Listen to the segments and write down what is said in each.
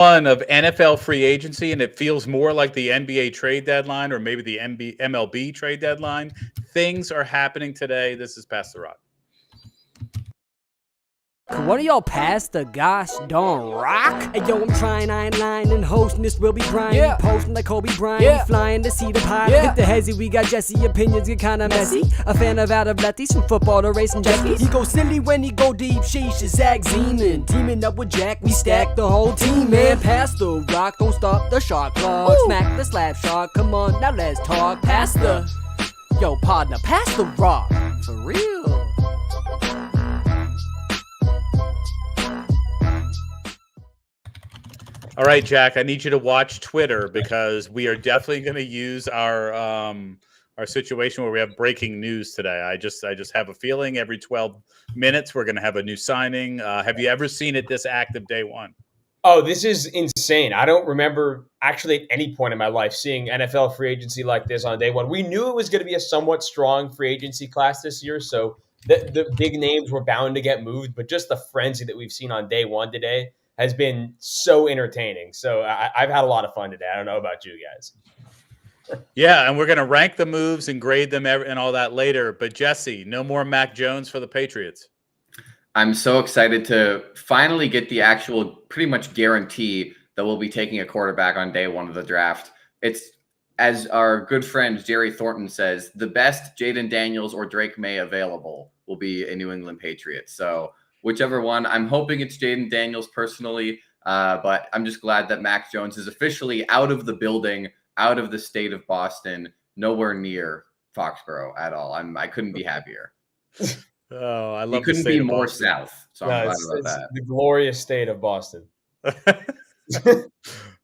One of NFL free agency, and it feels more like the NBA trade deadline or maybe the MLB trade deadline. Things are happening today. This is Pass the Rock. What are y'all past the gosh darn rock? Hey yo, I'm trying, I ain't lying, and hosting this will be Brian. Posting like Kobe Bryant, flying to see the pilot. Hit the hezzy, we got Jesse, opinions get kinda messy. A fan of out of lefties, from football to racing jackies. He go silly when he go deep, sheesh, is Zach Zeman. Teaming up with Jack, we stack the whole team, man. Pass the rock, don't stop the shot clock. Smack the slap shot, come on, now let's talk. Pass the, yo partner, pass the rock, for real. All right, Jack, I need you to watch Twitter because we are definitely going to use our situation where we have breaking news today. I just have a feeling every 12 minutes we're going to have a new signing. Have you ever seen it this active day one? Oh, this is insane. I don't remember actually at any point in my life seeing NFL free agency like this on day one. We knew it was going to be a somewhat strong free agency class this year, so the big names were bound to get moved, but just the frenzy that we've seen on day one today has been so entertaining. So I've had a lot of fun today. I don't know about you guys. Yeah, and we're going to rank the moves and grade them and all that later. But Jesse, no more Mac Jones for the Patriots. I'm so excited to finally get the actual pretty much guarantee that we'll be taking a quarterback on day one of the draft. It's, as our good friend Jerry Thornton says, the best Jaden Daniels or Drake May available will be a New England Patriot. So whichever one, I'm hoping it's Jaden Daniels personally, but I'm just glad that Mac Jones is officially out of the building, out of the state of Boston, nowhere near Foxborough at all. I couldn't be happier. Oh, I love. He couldn't be more south, so I'm glad about that. The glorious state of Boston.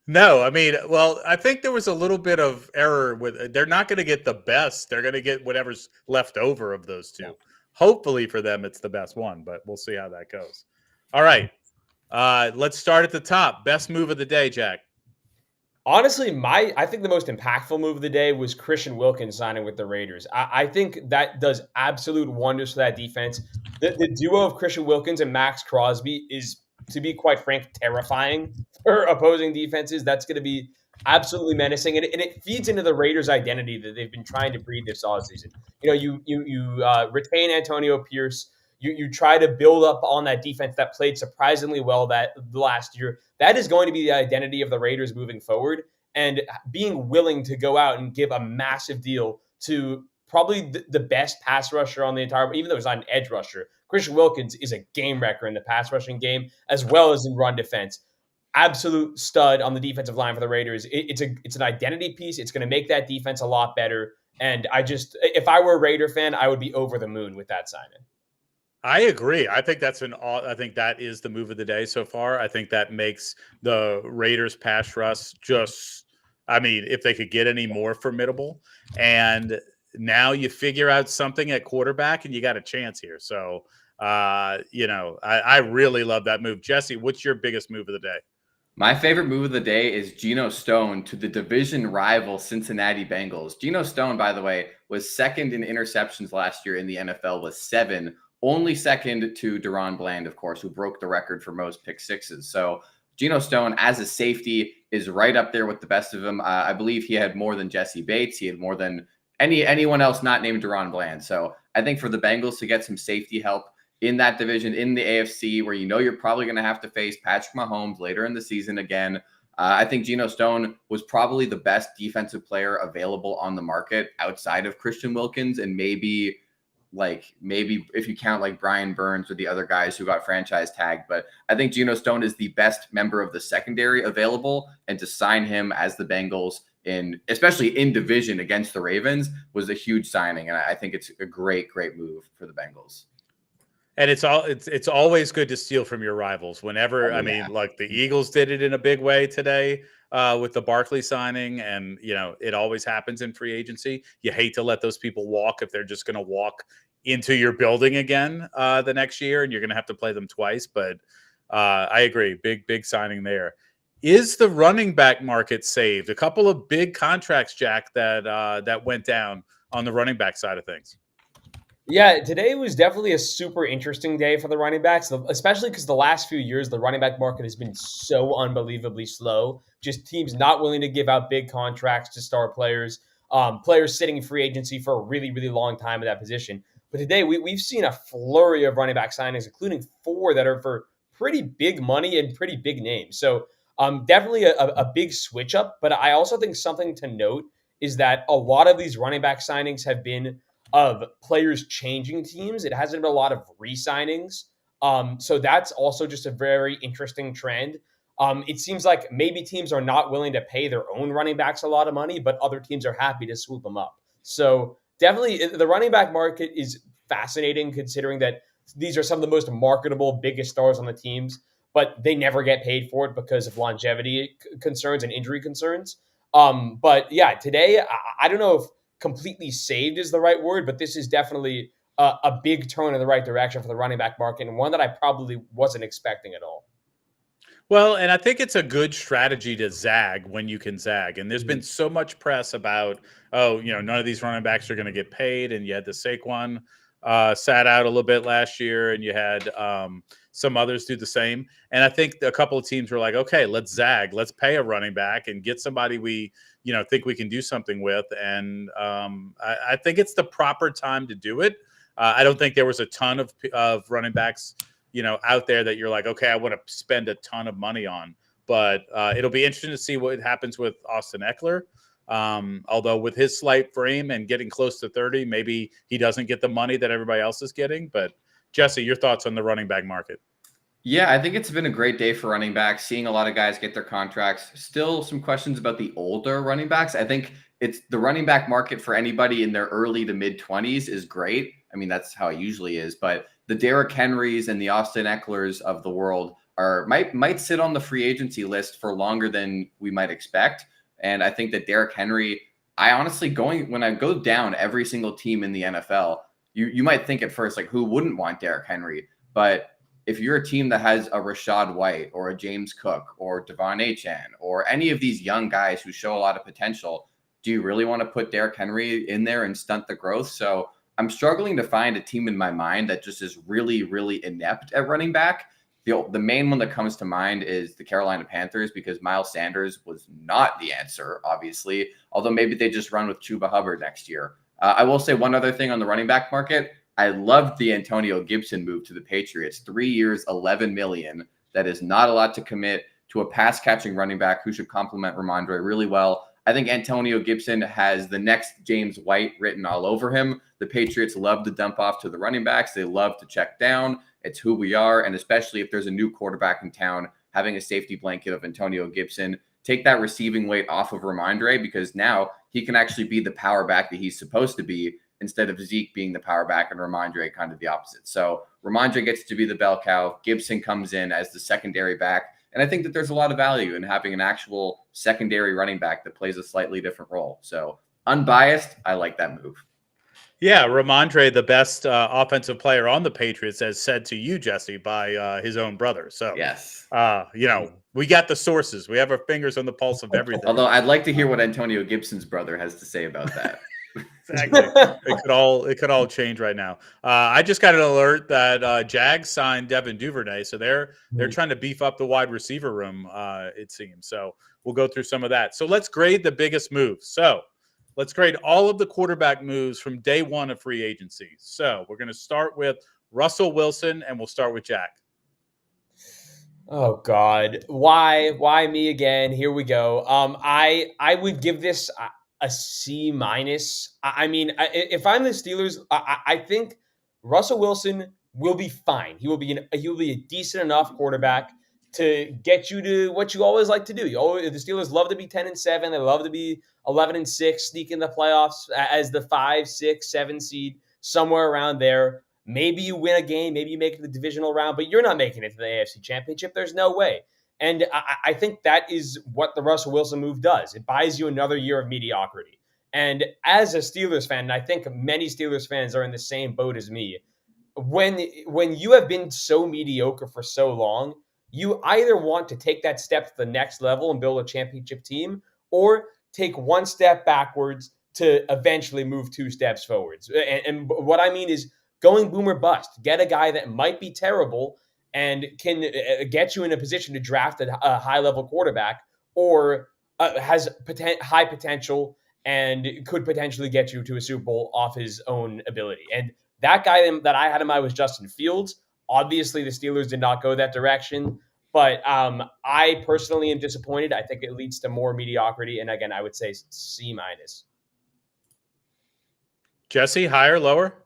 No, I mean, well, I think there was a little bit of error with. They're not going to get the best. They're going to get whatever's left over of those two. Hopefully for them, it's the best one, but we'll see how that goes. All right. Let's start at the top. Best move of the day, Jack. Honestly, I think the most impactful move of the day was Christian Wilkins signing with the Raiders. I think that does absolute wonders for that defense. The duo of Christian Wilkins and Max Crosby is, to be quite frank, terrifying for opposing defenses. That's going to be absolutely menacing, and it feeds into the Raiders' identity that they've been trying to breed this offseason. You know, you retain Antonio Pierce. You try to build up on that defense that played surprisingly well that last year. That is going to be the identity of the Raiders moving forward, and being willing to go out and give a massive deal to probably the best pass rusher on the entire, even though he's not an edge rusher. Christian Wilkins is a game wrecker in the pass rushing game as well as in run defense. Absolute stud on the defensive line for the Raiders. It's an identity piece. It's going to make that defense a lot better. And if I were a Raider fan, I would be over the moon with that signing. I agree. I think I think that is the move of the day so far. I think that makes the Raiders pass rush just, I mean, if they could get any more formidable. And now you figure out something at quarterback and you got a chance here. So, I really love that move. Jesse, what's your biggest move of the day? My favorite move of the day is Geno Stone to the division rival Cincinnati Bengals. Geno Stone, by the way, was second in interceptions last year in the NFL with 7, only second to Deron Bland, of course, who broke the record for most pick sixes. So Geno Stone, as a safety, is right up there with the best of them. I believe he had more than Jesse Bates. He had more than anyone else not named Deron Bland. So I think for the Bengals to get some safety help in that division, in the AFC, where you're probably going to have to face Patrick Mahomes later in the season again, I think Geno Stone was probably the best defensive player available on the market outside of Christian Wilkins, and maybe if you count like Brian Burns or the other guys who got franchise tagged. But I think Geno Stone is the best member of the secondary available, and to sign him as the Bengals, especially in division against the Ravens, was a huge signing. And I think it's a great move for the Bengals. And it's always good to steal from your rivals. Whenever, like the Eagles did it in a big way today with the Barkley signing, and it always happens in free agency. You hate to let those people walk if they're just going to walk into your building again the next year, and you're going to have to play them twice. But I agree, big signing there. Is the running back market saved? A couple of big contracts, Jack, that went down on the running back side of things. Yeah, today was definitely a super interesting day for the running backs, especially because the last few years, the running back market has been so unbelievably slow. Just teams not willing to give out big contracts to star players, players sitting in free agency for a really, really long time in that position. But today, we've seen a flurry of running back signings, including 4 that are for pretty big money and pretty big names. So definitely a big switch up. But I also think something to note is that a lot of these running back signings have been of players changing teams. It hasn't been a lot of re-signings. So that's also just a very interesting trend. It seems like maybe teams are not willing to pay their own running backs a lot of money, but other teams are happy to swoop them up. So definitely the running back market is fascinating considering that these are some of the most marketable, biggest stars on the teams, but they never get paid for it because of longevity concerns and injury concerns. But yeah, today, I don't know if completely saved is the right word, but this is definitely a big turn in the right direction for the running back market and one that I probably wasn't expecting at all. Well, and I think it's a good strategy to zag when you can zag. And there's been so much press about, oh, none of these running backs are going to get paid. And you had the Saquon sat out a little bit last year, and you had some others do the same. And I think a couple of teams were like, okay, let's zag, let's pay a running back and get somebody we, think we can do something with. And I think it's the proper time to do it. I don't think there was a ton of running backs out there that you're like, okay, I want to spend a ton of money on. But it'll be interesting to see what happens with Austin Eckler. Although with his slight frame and getting close to 30, maybe he doesn't get the money that everybody else is getting. But Jesse, your thoughts on the running back market? Yeah, I think it's been a great day for running backs, seeing a lot of guys get their contracts. Still some questions about the older running backs. I think it's the running back market for anybody in their early to mid 20s is great. I mean, that's how it usually is. But the Derrick Henrys and the Austin Ecklers of the world might sit on the free agency list for longer than we might expect. And I think that Derrick Henry, I honestly when I go down every single team in the NFL, you might think at first, like, who wouldn't want Derrick Henry? But if you're a team that has a Rachaad White or a James Cook or Devon Achane or any of these young guys who show a lot of potential, do you really want to put Derrick Henry in there and stunt the growth? So I'm struggling to find a team in my mind that just is really, really inept at running back. The main one that comes to mind is the Carolina Panthers, because Miles Sanders was not the answer, obviously, although maybe they just run with Chuba Hubbard next year. I will say one other thing on the running back market. I loved the Antonio Gibson move to the Patriots. 3 years, $11 million. That is not a lot to commit to a pass-catching running back who should complement Ramondre really well. I think Antonio Gibson has the next James White written all over him. The Patriots love to dump off to the running backs. They love to check down. It's who we are. And especially if there's a new quarterback in town, having a safety blanket of Antonio Gibson, take that receiving weight off of Ramondre, because now he can actually be the power back that he's supposed to be, instead of Zeke being the power back and Ramondre kind of the opposite. So Ramondre gets to be the bell cow. Gibson comes in as the secondary back. And I think that there's a lot of value in having an actual secondary running back that plays a slightly different role. So unbiased, I like that move. Yeah, Ramondre, the best offensive player on the Patriots, as said to you, Jesse, by his own brother. So, yes, we got the sources. We have our fingers on the pulse of everything. Although I'd like to hear what Antonio Gibson's brother has to say about that. Exactly. It could all change right now. I just got an alert that Jags signed Devin Duvernay, so they're trying to beef up the wide receiver room. It seems so. We'll go through some of that. So let's grade the biggest moves. So let's grade all of the quarterback moves from day one of free agency. So we're going to start with Russell Wilson, and we'll start with Jack. Oh God, why me again? Here we go. I would give this a C minus. I mean, if I'm the Steelers, I think Russell Wilson will be fine. He will be a decent enough quarterback to get you to what you always like to do. The Steelers love to be 10-7. They love to be 11-6, sneak in the playoffs as the 5, 6, 7 seed, somewhere around there. Maybe you win a game, maybe you make it to the divisional round, but you're not making it to the AFC Championship. There's no way. And I think that is what the Russell Wilson move does. It buys you another year of mediocrity. And as a Steelers fan, and I think many Steelers fans are in the same boat as me, when you have been so mediocre for so long, you either want to take that step to the next level and build a championship team, or take one step backwards to eventually move 2 steps forwards. And what I mean is, going boom or bust. Get a guy that might be terrible and can get you in a position to draft a high-level quarterback, or has high potential and could potentially get you to a Super Bowl off his own ability. And that guy that I had in mind was Justin Fields. Obviously, the Steelers did not go that direction, but I personally am disappointed. I think it leads to more mediocrity. And again, I would say C minus. Jesse, higher, lower?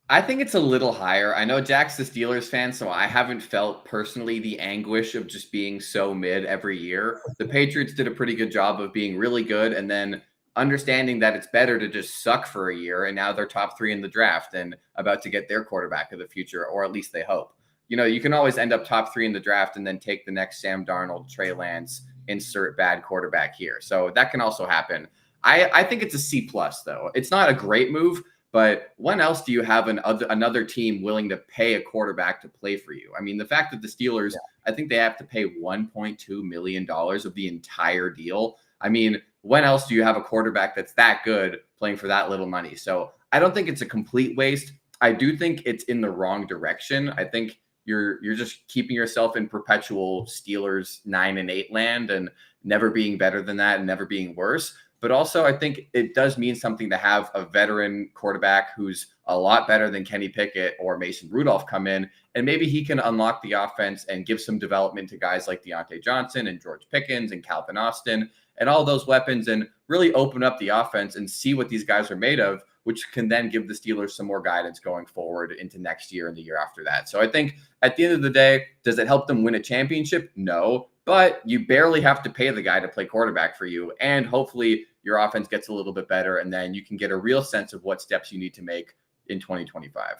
I think it's a little higher. I know Jack's the Steelers fan, so I haven't felt personally the anguish of just being so mid every year. The Patriots did a pretty good job of being really good and then understanding that it's better to just suck for a year, and now they're top 3 in the draft and about to get their quarterback of the future, or at least they hope. You know, you can always end up top 3 in the draft and then take the next Sam Darnold, Trey Lance, insert bad quarterback here. So that can also happen. I think it's a C+, though. It's not a great move, but when else do you have another team willing to pay a quarterback to play for you? I mean, the fact that the Steelers, I think they have to pay $1.2 million of the entire deal. I mean, when else do you have a quarterback that's that good playing for that little money? So I don't think it's a complete waste. I do think it's in the wrong direction. I think you're just keeping yourself in perpetual Steelers 9-8 land and never being better than that and never being worse. But also, I think it does mean something to have a veteran quarterback who's a lot better than Kenny Pickett or Mason Rudolph come in, and maybe he can unlock the offense and give some development to guys like Deontay Johnson and George Pickens and Calvin Austin and all those weapons, and really open up the offense and see what these guys are made of, which can then give the Steelers some more guidance going forward into next year and the year after that. So I think at the end of the day, does it help them win a championship? No, but you barely have to pay the guy to play quarterback for you, and hopefully your offense gets a little bit better, and then you can get a real sense of what steps you need to make in 2025.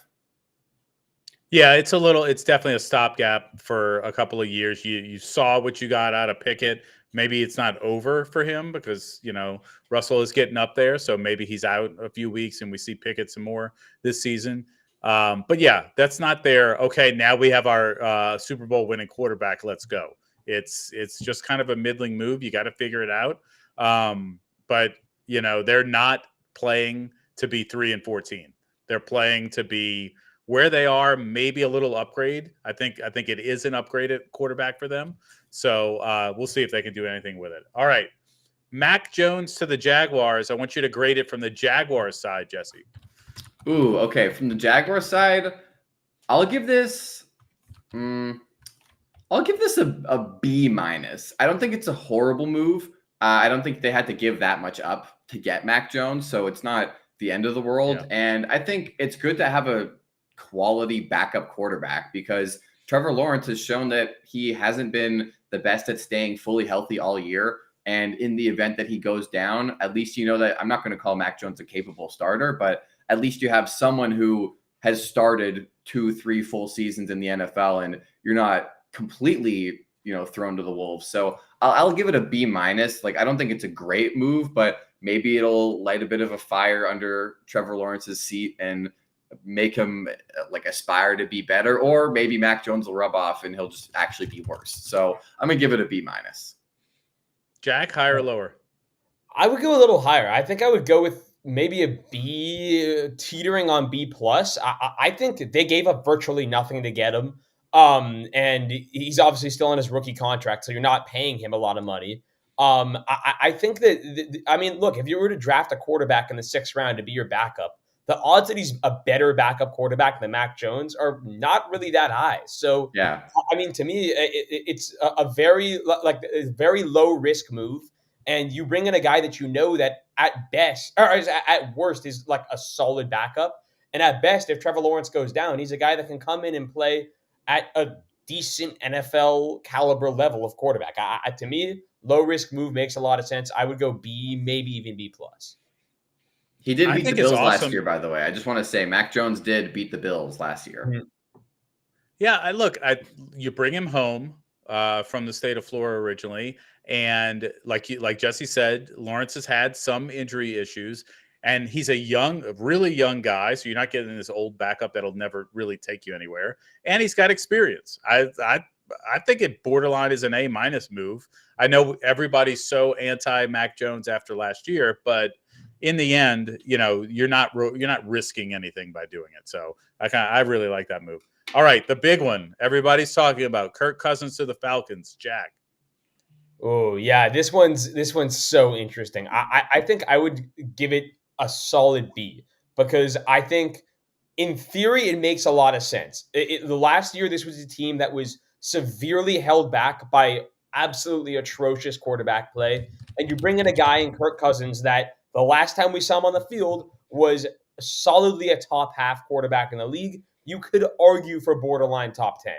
Yeah, it's definitely a stopgap for a couple of years. You saw what you got out of Pickett. Maybe it's not over for him because, you know, Russell is getting up there. So maybe he's out a few weeks and we see Pickett some more this season. But yeah, that's not there. Okay, now we have our Super Bowl winning quarterback. Let's go. It's just kind of a middling move. You got to figure it out. But, you know, they're not playing to be 3-14. They're playing to be where they are, maybe a little upgrade. I think it is an upgraded quarterback for them. So we'll see if they can do anything with it. All right. Mac Jones to the Jaguars. I want you to grade it from the Jaguars side, Jesse. Ooh, okay. From the Jaguars side, I'll give this a B minus. I don't think it's a horrible move. I don't think they had to give that much up to get Mac Jones, so it's not the end of the world. Yeah. And I think it's good to have a quality backup quarterback because Trevor Lawrence has shown that he hasn't been the best at staying fully healthy all year. And in the event that he goes down, at least you know that I'm not going to call Mac Jones a capable starter, but at least you have someone who has started 2-3 full seasons in the NFL and you're not completely, you know, thrown to the wolves. So I'll give it a B minus. Like, I don't think it's a great move, but maybe it'll light a bit of a fire under Trevor Lawrence's seat and make him like aspire to be better, or maybe Mac Jones will rub off and he'll just actually be worse. So I'm gonna give it a B minus. Jack, higher or lower? I would go a little higher. I think I would go with maybe a B, teetering on B plus. I think they gave up virtually nothing to get him. And he's obviously still on his rookie contract, so you're not paying him a lot of money. I think that, I mean, look, if you were to draft a quarterback in the 6th round to be your backup, the odds that he's a better backup quarterback than Mac Jones are not really that high. So, yeah, I mean, to me, it's a very low risk move. And you bring in a guy that you know that at best, or at worst, is like a solid backup. And at best, if Trevor Lawrence goes down, he's a guy that can come in and play at a decent NFL caliber level of quarterback. To me, low risk move makes a lot of sense. I would go B, maybe even B plus. He did beat the Bills last year, by the way. I just want to say Mac Jones did beat the Bills last year. Mm-hmm. Yeah, you bring him home from the state of Florida originally, and like Jesse said, Lawrence has had some injury issues, and he's a really young guy, so you're not getting this old backup that'll never really take you anywhere. And he's got experience. I think it borderline is an A minus move. I know everybody's so anti Mac Jones after last year, but in the end, you're not risking anything by doing it. So I really like that move. All right, the big one everybody's talking about: Kirk Cousins to the Falcons. Jack. Oh yeah, this one's so interesting. I think I would give it a solid B because I think in theory it makes a lot of sense. The last year this was a team that was severely held back by absolutely atrocious quarterback play, and you bring in a guy in Kirk Cousins that the last time we saw him on the field was solidly a top half quarterback in the league. You could argue for borderline top 10.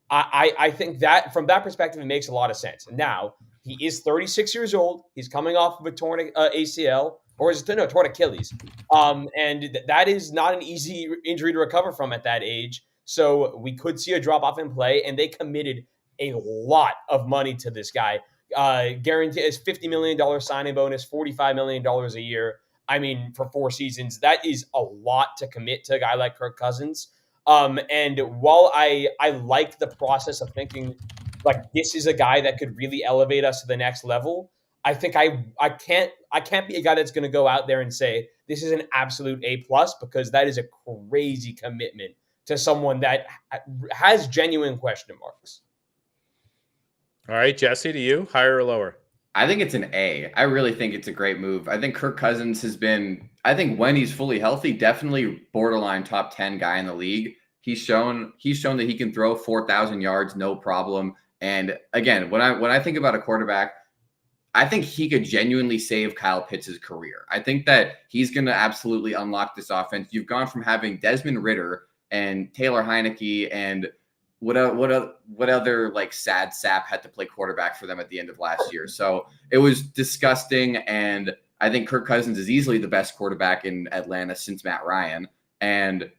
I think that from that perspective, it makes a lot of sense. Now, he is 36 years old. He's coming off of a torn ACL, or is it torn Achilles? And that is not an easy injury to recover from at that age. So we could see a drop off in play, and they committed a lot of money to this guy. Guarantee is $50 million signing bonus, $45 million a year. I mean, for 4 seasons, that is a lot to commit to a guy like Kirk Cousins. And while I like the process of thinking like this is a guy that could really elevate us to the next level, I think I can't be a guy that's going to go out there and say this is an absolute A+, because that is a crazy commitment to someone that has genuine question marks. All right, Jesse, to you, higher or lower? I think it's an A. I really think it's a great move. I think Kirk Cousins has been, I think when he's fully healthy, definitely borderline top 10 guy in the league. He's shown that he can throw 4,000 yards, no problem. And again, when I think about a quarterback, I think he could genuinely save Kyle Pitts' career. I think that he's going to absolutely unlock this offense. You've gone from having Desmond Ridder and Taylor Heineke and what other like sad sap had to play quarterback for them at the end of last year. So it was disgusting. And I think Kirk Cousins is easily the best quarterback in Atlanta since Matt Ryan. And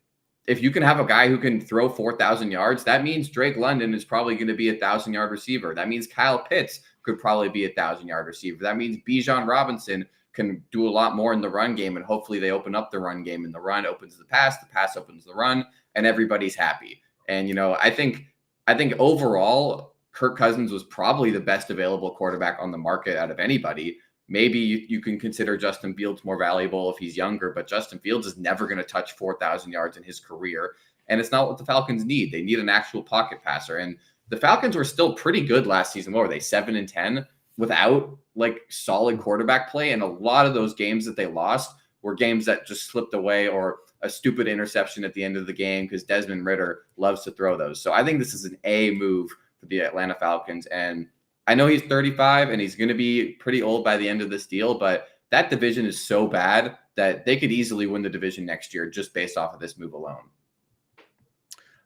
if you can have a guy who can throw 4,000 yards, that means Drake London is probably going to be 1,000-yard receiver. That means Kyle Pitts could probably be 1,000-yard receiver. That means Bijan Robinson can do a lot more in the run game, and hopefully they open up the run game, and the run opens the pass opens the run, and everybody's happy. And, I think overall, Kirk Cousins was probably the best available quarterback on the market out of anybody. Maybe you can consider Justin Fields more valuable if he's younger, but Justin Fields is never going to touch 4,000 yards in his career. And it's not what the Falcons need. They need an actual pocket passer. And the Falcons were still pretty good last season. What were they, 7-10 without like solid quarterback play? And a lot of those games that they lost were games that just slipped away, or a stupid interception at the end of the game because Desmond Ridder loves to throw those. So I think this is an A move for the Atlanta Falcons. And I know he's 35 and he's going to be pretty old by the end of this deal, but that division is so bad that they could easily win the division next year just based off of this move alone.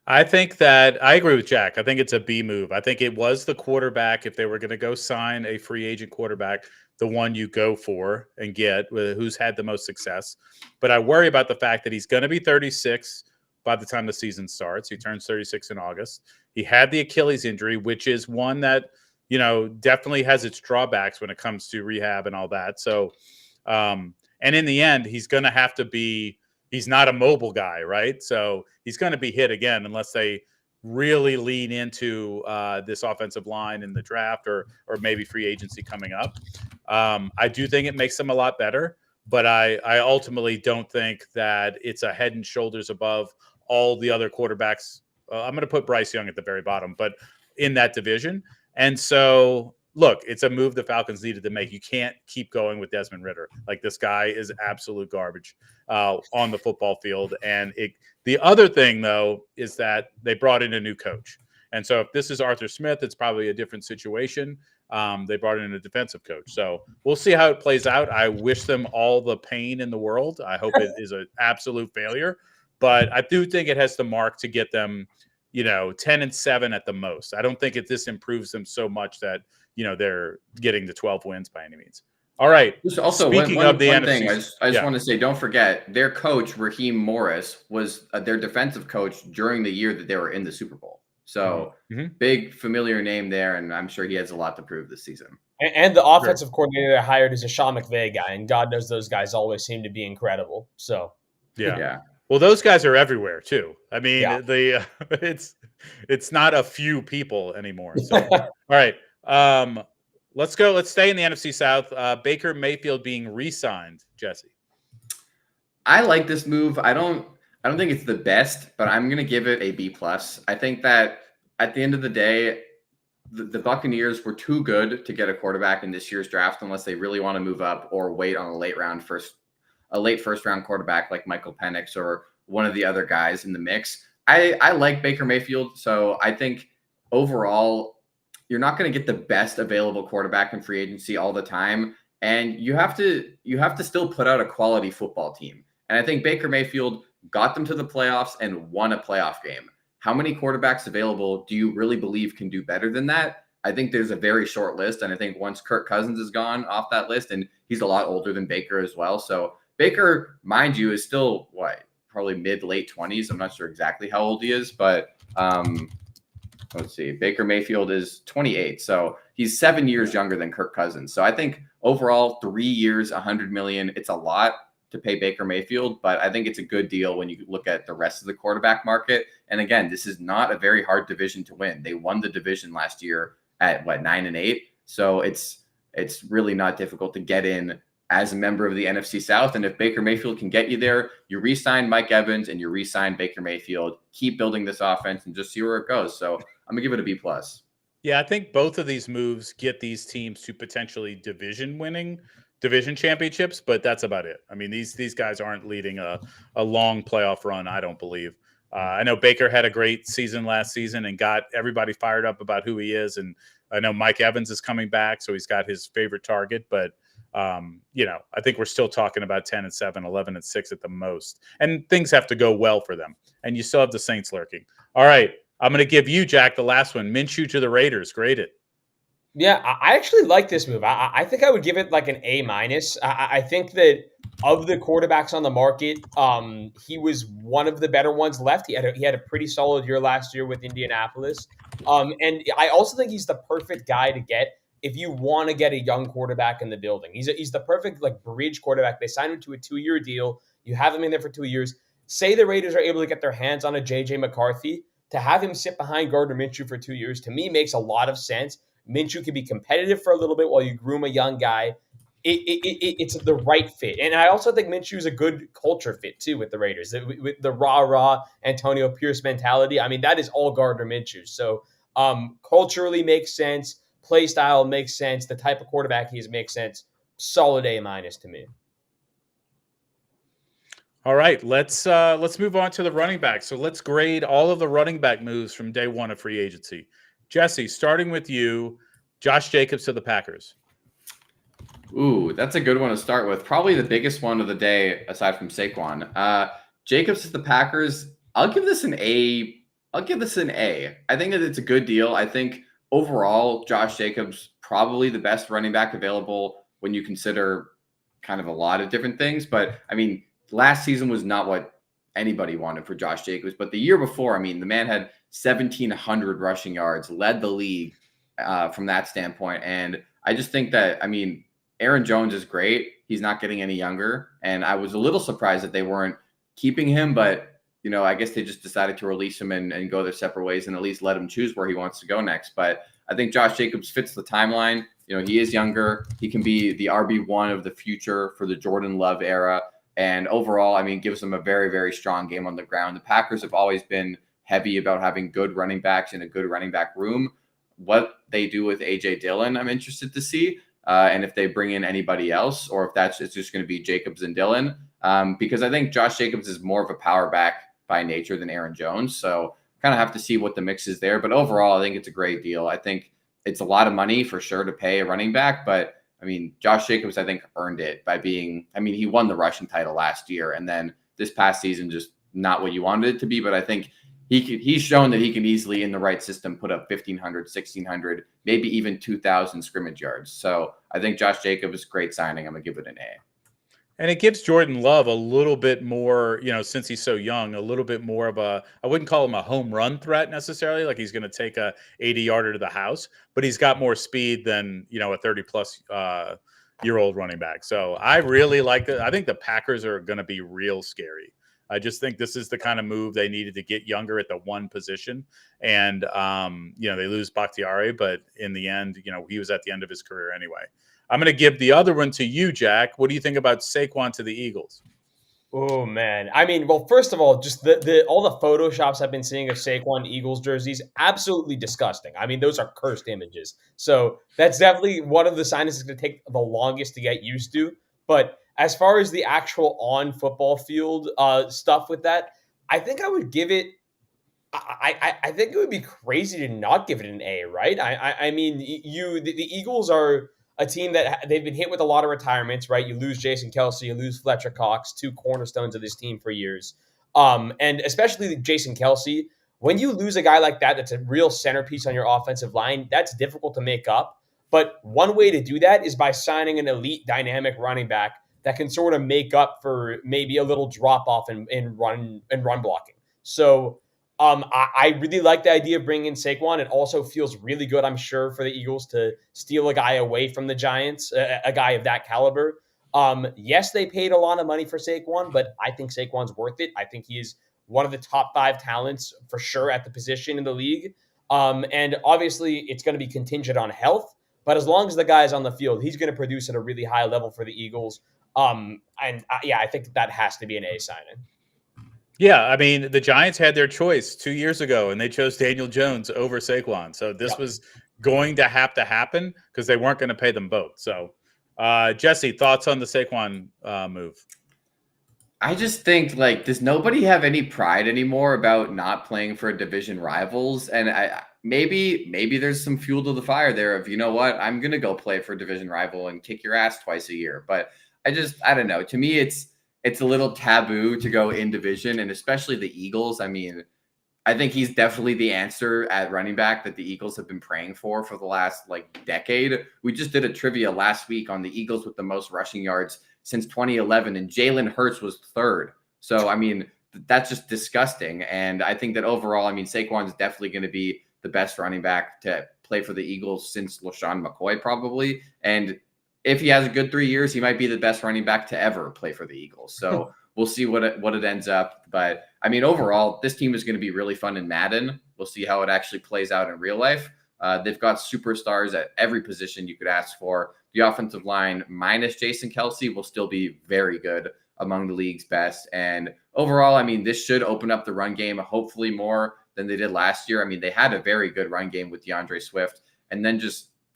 I think that I agree with Jack. I think it's a B move. I think it was the quarterback. If they were going to go sign a free agent quarterback, the one you go for and get who's had the most success. But I worry about the fact that he's going to be 36 by the time the season starts. He turns 36 in August. He had the Achilles injury, which is one that, definitely has its drawbacks when it comes to rehab and all that. So, and in the end, he's going to have to be, he's not a mobile guy, right? So he's going to be hit again unless they really lean into this offensive line in the draft or maybe free agency coming up. I do think it makes them a lot better, but I ultimately don't think that it's a head and shoulders above all the other quarterbacks. I'm going to put Bryce Young at the very bottom, but in that division. And so, look, it's a move the Falcons needed to make. You can't keep going with Desmond Ridder. Like, this guy is absolute garbage on the football field. And the other thing, though, is that they brought in a new coach. And so if this is Arthur Smith, it's probably a different situation. They brought in a defensive coach. So we'll see how it plays out. I wish them all the pain in the world. I hope it is an absolute failure. But I do think it has the mark to get them, 10-7 at the most. I don't think this improves them so much that, they're getting to 12 wins by any means. All right. Also, speaking of the NFC, thing, I just want to say, don't forget, their coach, Raheem Morris, was their defensive coach during the year that they were in the Super Bowl. So big familiar name there, and I'm sure he has a lot to prove this season. And the offensive coordinator they hired is a Sean McVay guy, and God knows those guys always seem to be incredible. So yeah. Well, those guys are everywhere too. I mean, it's not a few people anymore. So. All right, let's go. Let's stay in the NFC South. Baker Mayfield being re-signed, Jesse. I like this move. I don't think it's the best, but I'm gonna give it a B plus. I think that at the end of the day, the Buccaneers were too good to get a quarterback in this year's draft unless they really want to move up or wait on a late first round quarterback like Michael Penix or one of the other guys in the mix. I like Baker Mayfield, so I think overall you're not going to get the best available quarterback in free agency all the time, and you have to still put out a quality football team. And I think Baker Mayfield got them to the playoffs and won a playoff game. How many quarterbacks available do you really believe can do better than that? I think there's a very short list. And I think once Kirk Cousins is gone off that list, and he's a lot older than Baker as well. So Baker, mind you, is still probably mid late 20s. I'm not sure exactly how old he is, but let's see. Baker Mayfield is 28. So he's 7 years younger than Kirk Cousins. So I think overall, 3 years, $100 million, it's a lot to pay Baker Mayfield, but I think it's a good deal when you look at the rest of the quarterback market. And again, this is not a very hard division to win. They won the division last year at 9-8. So it's really not difficult to get in as a member of the NFC South. And if Baker Mayfield can get you there, you re-sign Mike Evans and you re-sign Baker Mayfield, keep building this offense and just see where it goes. So I'm gonna give it a B plus. Yeah, I think both of these moves get these teams to potentially division championships, but that's about it. I mean, these guys aren't leading a long playoff run, I don't believe. I know Baker had a great season last season and got everybody fired up about who he is, and I know Mike Evans is coming back, so he's got his favorite target. But I think we're still talking about 10-7, 11-6 at the most, and things have to go well for them. And you still have the Saints lurking. All right, I'm going to give you, Jack, the last one. Minshew to the Raiders. Grade it. Yeah, I actually like this move. I think I would give it like an A minus. I think that of the quarterbacks on the market, he was one of the better ones left. He had a pretty solid year last year with Indianapolis, and I also think he's the perfect guy to get if you want to get a young quarterback in the building. He's the perfect like bridge quarterback. They signed him to a 2-year deal. You have him in there for 2 years. Say the Raiders are able to get their hands on a JJ McCarthy, to have him sit behind Gardner Minshew for 2 years to me makes a lot of sense. Minshew can be competitive for a little bit while you groom a young guy. It's the right fit. And I also think Minshew is a good culture fit, too, with the Raiders. With the rah-rah Antonio Pierce mentality, I mean, that is all Gardner Minshew. So culturally makes sense. Play style makes sense. The type of quarterback he is makes sense. Solid A minus to me. All right, let's move on to the running back. So let's grade all of the running back moves from day one of free agency. Jesse, starting with you, Josh Jacobs to the Packers. Ooh, that's a good one to start with. Probably the biggest one of the day, aside from Saquon. Jacobs to the Packers. I'll give this an A. I think that it's a good deal. I think overall, Josh Jacobs probably the best running back available when you consider kind of a lot of different things. But I mean, last season was not what anybody wanted for Josh Jacobs. But the year before, I mean, the man had 1,700 rushing yards, led the league from that standpoint. And I just think that, I mean, Aaron Jones is great. He's not getting any younger. And I was a little surprised that they weren't keeping him, but, I guess they just decided to release him and go their separate ways and at least let him choose where he wants to go next. But I think Josh Jacobs fits the timeline. He is younger. He can be the RB1 of the future for the Jordan Love era. And overall, I mean, gives them a very, very strong game on the ground. The Packers have always been heavy about having good running backs in a good running back room. What they do with A.J. Dillon, I'm interested to see. And if they bring in anybody else, or if it's just going to be Jacobs and Dillon. Because I think Josh Jacobs is more of a power back by nature than Aaron Jones. So kind of have to see what the mix is there. But overall, I think it's a great deal. I think it's a lot of money for sure to pay a running back. But I mean, Josh Jacobs, I think, earned it by he won the rushing title last year. And then this past season, just not what you wanted it to be. But I think he's shown that he can easily, in the right system, put up 1,500, 1,600, maybe even 2,000 scrimmage yards. So I think Josh Jacobs, great signing. I'm going to give it an A. And it gives Jordan Love a little bit more, since he's so young, a little bit more of I wouldn't call him a home run threat necessarily, like he's going to take a 80-yarder to the house, but he's got more speed than, a 30-plus year-old running back. So I really like it. I think the Packers are going to be real scary. I just think this is the kind of move they needed to get younger at the one position. And, they lose Bakhtiari, but in the end, he was at the end of his career anyway. I'm going to give the other one to you, Jack. What do you think about Saquon to the Eagles? Oh man. I mean, well, first of all, just the all the photoshops I've been seeing of Saquon Eagles jerseys, absolutely disgusting. I mean, those are cursed images. So that's definitely one of the signings that's going to take the longest to get used to. But as far as the actual on football field stuff with that, I think I would give it. I think it would be crazy to not give it an A, right? I mean, the Eagles are a team that they've been hit with a lot of retirements, right? You lose Jason Kelsey, you lose Fletcher Cox, two cornerstones of this team for years, and especially Jason Kelsey. When you lose a guy like that, that's a real centerpiece on your offensive line. That's difficult to make up. But one way to do that is by signing an elite, dynamic running back that can sort of make up for maybe a little drop off in run blocking. So I really like the idea of bringing in Saquon. It also feels really good, I'm sure, for the Eagles to steal a guy away from the Giants, a guy of that caliber. Yes, they paid a lot of money for Saquon, but I think Saquon's worth it. I think he is one of the top 5 talents for sure at the position in the league. And obviously, it's going to be contingent on health. But as long as the guy is on the field, he's going to produce at a really high level for the Eagles. Yeah, I think that has to be an A signing. Yeah, I mean, the Giants had their choice 2 years ago, and they chose Daniel Jones over Saquon. So this was going to happen because they weren't going to pay them both. So, Jesse, thoughts on the Saquon move? I just think, like, does nobody have any pride anymore about not playing for division rivals? And maybe there's some fuel to the fire there of, you know what, I'm going to go play for a division rival and kick your ass twice a year. But I don't know. To me, it's a little taboo to go in division, and especially the Eagles. I mean, I think he's definitely the answer at running back that the Eagles have been praying for the last decade. We just did a trivia last week on the Eagles with the most rushing yards since 2011, and Jalen Hurts was 3rd. So, I mean, that's just disgusting. And I think that overall, I mean, Saquon is definitely going to be the best running back to play for the Eagles since LaShawn McCoy probably. And if he has a good 3 years, he might be the best running back to ever play for the Eagles. So we'll see what it ends up. But I mean, overall, this team is going to be really fun in Madden. We'll see how it actually plays out in real life. They've got superstars at every position you could ask for. The offensive line minus Jason Kelsey will still be very good, among the league's best. And overall, I mean, this should open up the run game, hopefully more than they did last year. I mean, they had a very good run game with DeAndre Swift, and then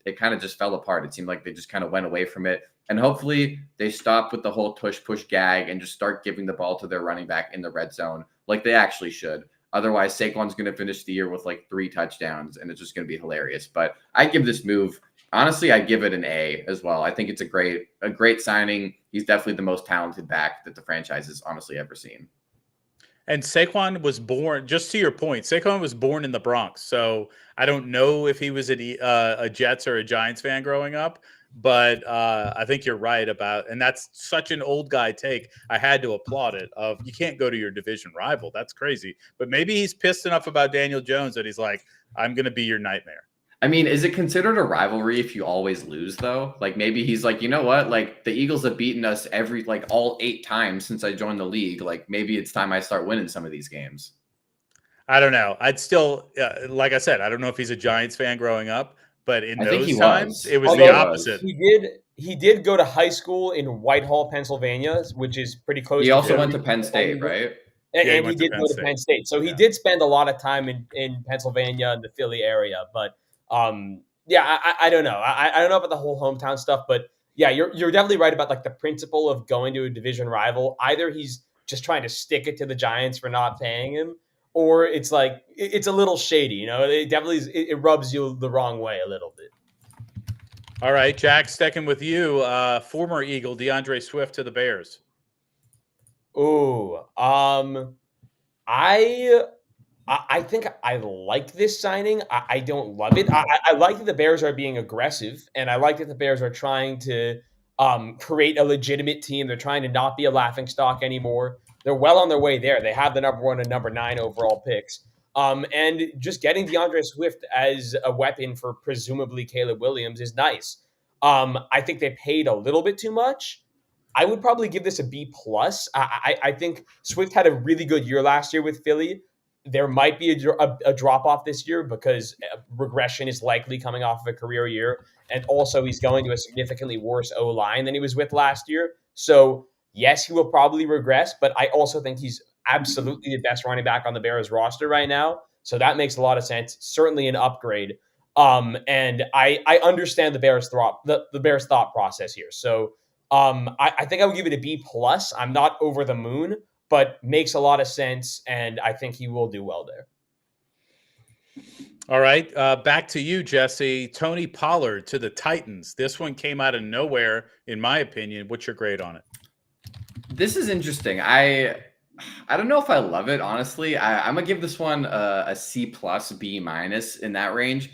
it kind of just fell apart. It seemed like they just kind of went away from it. And hopefully they stop with the whole push gag and just start giving the ball to their running back in the red zone like they actually should. Otherwise, Saquon's going to finish the year with 3 touchdowns, and it's just going to be hilarious. But I give this move, honestly, I give it an A as well. I think it's a great signing. He's definitely the most talented back that the franchise has honestly ever seen. And Saquon was born, just to your point, Saquon was born in the Bronx. So I don't know if he was a Jets or a Giants fan growing up, but I think you're right about, and that's such an old guy take. I had to applaud it of, you can't go to your division rival. That's crazy. But maybe he's pissed enough about Daniel Jones that he's like, I'm going to be your nightmare. I mean, is it considered a rivalry if you always lose, though? Maybe he's like, you know what? The Eagles have beaten us all 8 times since I joined the league. Maybe it's time I start winning some of these games. I don't know. I'd still, like I said, I don't know if he's a Giants fan growing up, but in those times, it was the opposite. He did go to high school in Whitehall, Pennsylvania, which is pretty close. He also went to Penn State, right? And he did go to Penn State. So he did spend a lot of time in Pennsylvania and the Philly area, but I don't know. I don't know about the whole hometown stuff, but yeah, you're definitely right about the principle of going to a division rival. Either he's just trying to stick it to the Giants for not paying him, or it's it's a little shady. It definitely it rubs you the wrong way a little bit. All right, Jack, sticking with you, former Eagle DeAndre Swift to the Bears. Oh, I think I like this signing. I don't love it. I like that the Bears are being aggressive, and I like that the Bears are trying to create a legitimate team. They're trying to not be a laughingstock anymore. They're well on their way there. They have the number 1 and number 9 overall picks. And just getting DeAndre Swift as a weapon for presumably Caleb Williams is nice. I think they paid a little bit too much. I would probably give this a B+. I think Swift had a really good year last year with Philly. There might be a drop-off this year because regression is likely coming off of a career year. And also he's going to a significantly worse O-line than he was with last year. So, Yes, he will probably regress, but I also think he's absolutely the best running back on the Bears roster right now. So that makes a lot of sense. Certainly an upgrade. And I understand the Bears thought process here. So I think I would give it a B plus. I'm not over the moon, but makes a lot of sense, and I think he will do well there. All right, back to you, Jesse. Tony Pollard to the Titans. This one came out of nowhere, in my opinion. What's your grade on it? This is interesting. I don't know if I love it, honestly. I'm gonna give this one a C plus, B minus in that range.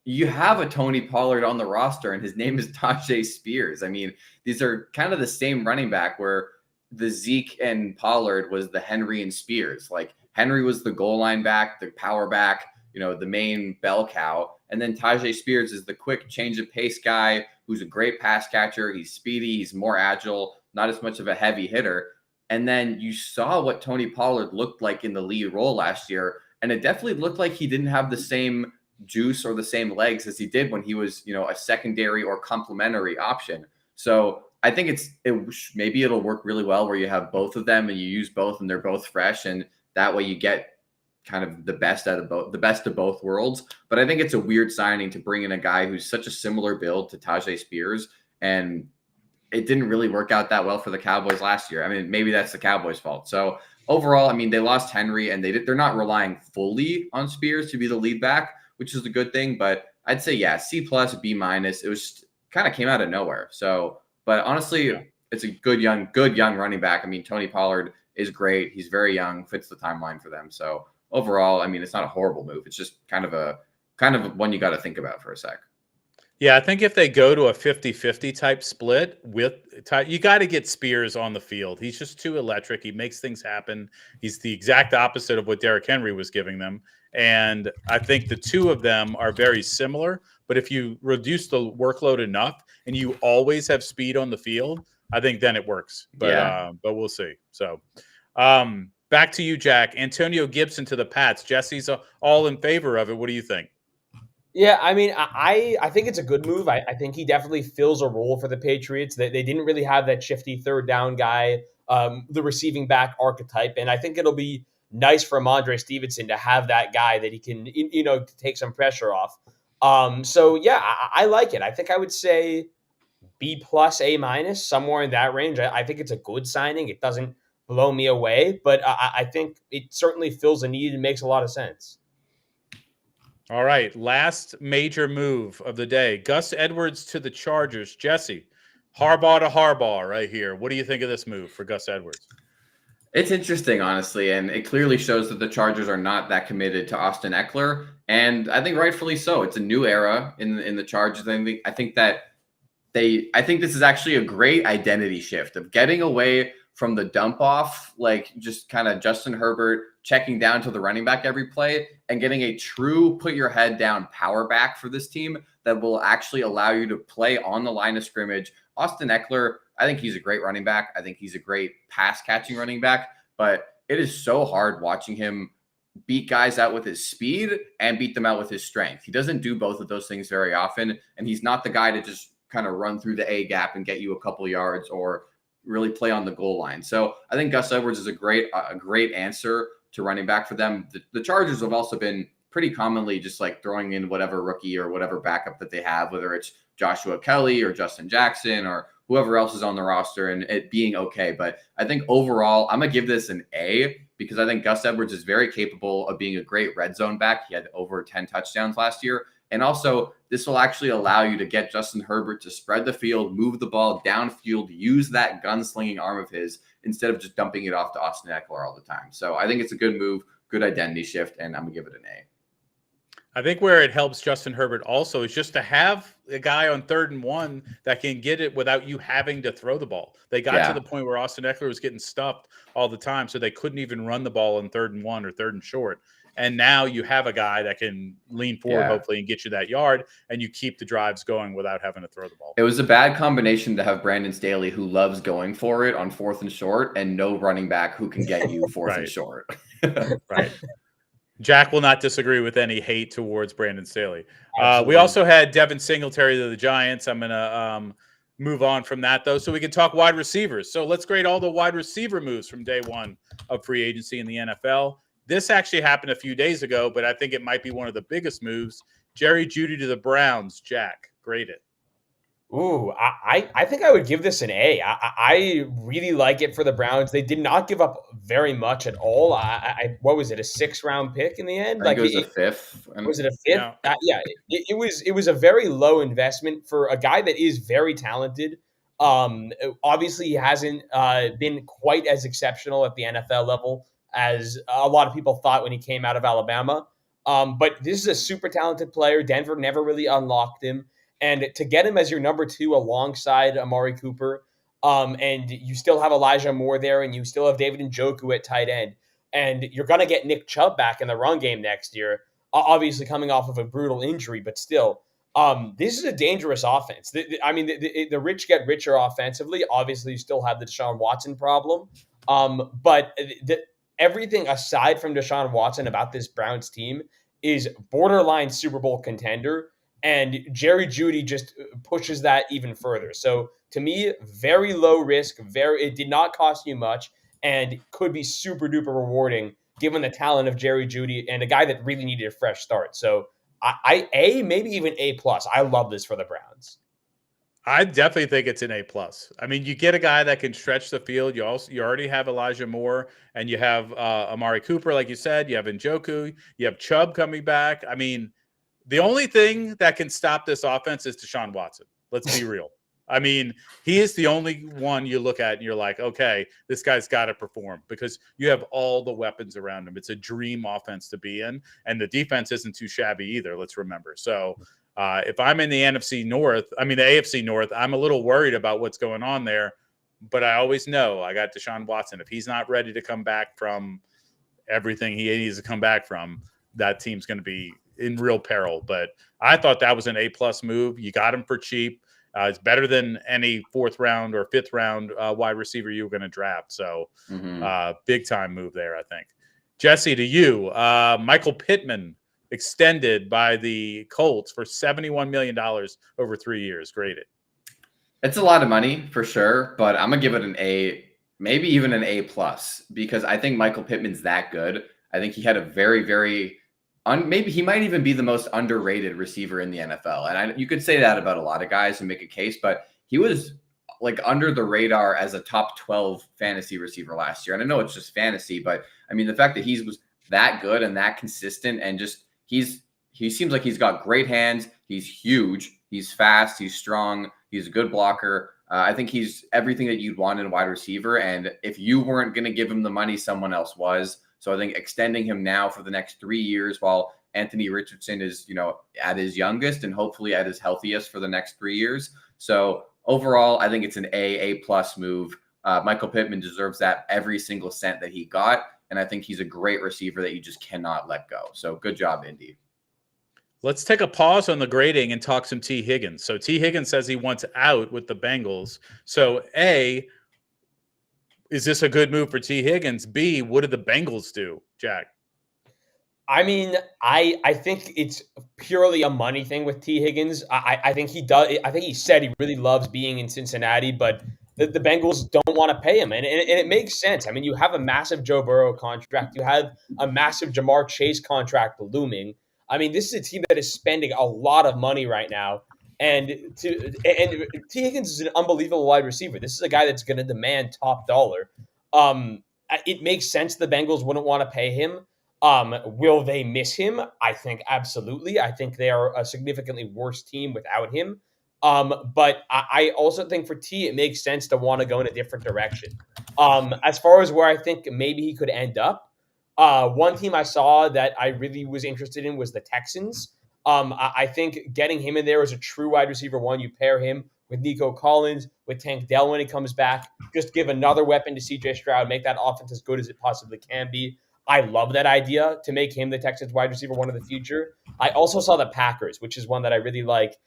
You have a Tony Pollard on the roster, and his name is Tyjae Spears. I mean, these are kind of the same running back where the Zeke and Pollard was the Henry and Spears. Like Henry was the goal line back, the power back, the main bell cow. And then Tyjae Spears is the quick change of pace guy who's a great pass catcher. He's speedy, he's more agile, not as much of a heavy hitter. And then you saw what Tony Pollard looked like in the lead role last year. And it definitely looked like he didn't have the same juice or the same legs as he did when he was, a secondary or complementary option. So I think maybe it'll work really well where you have both of them and you use both and they're both fresh. And that way you get kind of the best of both worlds. But I think it's a weird signing to bring in a guy who's such a similar build to Tyjae Spears. And it didn't really work out that well for the Cowboys last year. I mean, maybe that's the Cowboys' fault. So overall, I mean, they lost Henry and they're not relying fully on Spears to be the lead back, which is a good thing. But I'd say, yeah, C plus, B minus. It was kind of came out of nowhere. So, but honestly, it's a good young running back. I mean, Tony Pollard is great. He's very young, fits the timeline for them. So overall, I mean, it's not a horrible move. It's just kind of one you got to think about for a sec. Yeah, I think if they go to a 50-50 type split you got to get Spears on the field. He's just too electric. He makes things happen. He's the exact opposite of what Derrick Henry was giving them. And I think the two of them are very similar. But if you reduce the workload enough and you always have speed on the field, I think then it works. But we'll see. So back to you, Jack. Antonio Gibson to the Pats. Jesse's all in favor of it. What do you think? Yeah, I mean, I think it's a good move. I think he definitely fills a role for the Patriots. They didn't really have that shifty third down guy, the receiving back archetype. And I think it'll be nice for Ramondre Stevenson to have that guy that he can, take some pressure off. So, yeah, I like it. I think I would say B plus, A minus, somewhere in that range. I think it's a good signing. It doesn't blow me away, but I think it certainly fills a need and makes a lot of sense. All right, last major move of the day. Gus Edwards to the Chargers. Jesse, Harbaugh to Harbaugh right here. What do you think of this move for Gus Edwards? It's interesting, honestly, and it clearly shows that the Chargers are not that committed to Austin Eckler, and I think rightfully so. It's a new era in the Chargers. I think this is actually a great identity shift of getting away from the dump off, like just kind of Justin Herbert checking down to the running back every play and getting a true put your head down power back for this team that will actually allow you to play on the line of scrimmage. Austin Eckler, I think he's a great running back. I think he's a great pass catching running back, but it is so hard watching him beat guys out with his speed and beat them out with his strength. He doesn't do both of those things very often. And he's not the guy to just kind of run through the A gap and get you a couple yards or really play on the goal line. So I think Gus Edwards is a great answer to running back for them. The Chargers have also been pretty commonly just like throwing in whatever rookie or whatever backup that they have, whether it's Joshua Kelly or Justin Jackson or whoever else is on the roster, and it being okay. But I think overall, I'm going to give this an A because I think Gus Edwards is very capable of being a great red zone back. He had over 10 touchdowns last year. And also, this will actually allow you to get Justin Herbert to spread the field, move the ball downfield, use that gunslinging arm of his instead of just dumping it off to Austin Eckler all the time. So I think it's a good move, good identity shift, and I'm going to give it an A. I think where it helps Justin Herbert also is just to have a guy on 3rd and 1 that can get it without you having to throw the ball. They got to the point where Austin Eckler was getting stuffed all the time, so they couldn't even run the ball on 3rd and 1 or 3rd and short. And now you have a guy that can lean forward, hopefully, and get you that yard, and you keep the drives going without having to throw the ball. It was a bad combination to have Brandon Staley, who loves going for it on 4th and short, and no running back who can get you 4th and short. Right. Jack will not disagree with any hate towards Brandon Staley. We also had Devin Singletary to the Giants. I'm going to move on from that, though, so we can talk wide receivers. So let's grade all the wide receiver moves from day one of free agency in the NFL. This actually happened a few days ago, but I think it might be one of the biggest moves. Jerry Jeudy to the Browns. Jack, grade it. Ooh, I think I would give this an A. I really like it for the Browns. They did not give up very much at all. What was it, a 6th-round pick in the end? I think it was a fifth. Was it a fifth? Yeah, it was a very low investment for a guy that is very talented. Obviously, he hasn't been quite as exceptional at the NFL level as a lot of people thought when he came out of Alabama. But this is a super talented player. Denver never really unlocked him. And to get him as your number 2 alongside Amari Cooper, and you still have Elijah Moore there, and you still have David Njoku at tight end, and you're going to get Nick Chubb back in the run game next year, obviously coming off of a brutal injury, but still, this is a dangerous offense. The rich get richer offensively. Obviously, you still have the Deshaun Watson problem, but everything aside from Deshaun Watson about this Browns team is borderline Super Bowl contender. And Jerry Jeudy just pushes that even further. So to me, very low risk. It did not cost you much, and could be super duper rewarding given the talent of Jerry Jeudy and a guy that really needed a fresh start. So maybe even A+. I love this for the Browns. I definitely think it's an A+. I mean, you get a guy that can stretch the field. You already have Elijah Moore, and you have Amari Cooper, like you said. You have Njoku. You have Chubb coming back. I mean, the only thing that can stop this offense is Deshaun Watson. Let's be real. I mean, he is the only one you look at and you're like, okay, this guy's got to perform, because you have all the weapons around him. It's a dream offense to be in, and the defense isn't too shabby either, let's remember. So if I'm in the the AFC North, I'm a little worried about what's going on there, but I always know I got Deshaun Watson. If he's not ready to come back from everything he needs to come back from, that team's going to be in real peril. But I thought that was an A+ move. You got him for cheap. It's better than any 4th round or 5th round wide receiver you were going to draft. So big time move there, I think. Jesse, to you, Michael Pittman extended by the Colts for $71 million over 3 years. Graded. It's a lot of money for sure, but I'm gonna give it an A, maybe even an A+, because I think Michael Pittman's that good. I think he had a very, very maybe he might even be the most underrated receiver in the NFL. And you could say that about a lot of guys and make a case, but he was like under the radar as a top 12 fantasy receiver last year. And I know it's just fantasy, but I mean, the fact that he was that good and that consistent, and just he seems like he's got great hands. He's huge. He's fast. He's strong. He's a good blocker. I think he's everything that you'd want in a wide receiver. And if you weren't going to give him the money, someone else was. So I think extending him now for the next 3 years while Anthony Richardson is, at his youngest and hopefully at his healthiest for the next 3 years. So overall, I think it's an A+ move. Michael Pittman deserves that every single cent that he got. And I think he's a great receiver that you just cannot let go. So good job, Indy. Let's take a pause on the grading and talk some T. Higgins. So T. Higgins says he wants out with the Bengals. So A, is this a good move for T. Higgins? B, what did the Bengals do, Jack? I mean, I think it's purely a money thing with T. Higgins. I think he does. I think he said he really loves being in Cincinnati, but the Bengals don't want to pay him. And it makes sense. I mean, you have a massive Joe Burrow contract. You have a massive Jamar Chase contract looming. I mean, this is a team that is spending a lot of money right now. And T. Higgins is an unbelievable wide receiver. This is a guy that's going to demand top dollar. It makes sense the Bengals wouldn't want to pay him. Will they miss him? I think absolutely. I think they are a significantly worse team without him. But I also think for T, it makes sense to want to go in a different direction. As far as where I think maybe he could end up, one team I saw that I really was interested in was the Texans. I think getting him in there as a true wide receiver one, you pair him with Nico Collins, with Tank Dell when he comes back, just give another weapon to CJ Stroud, make that offense as good as it possibly can be. I love that idea to make him the Texans wide receiver one of the future. I also saw the Packers, which is one that I really like.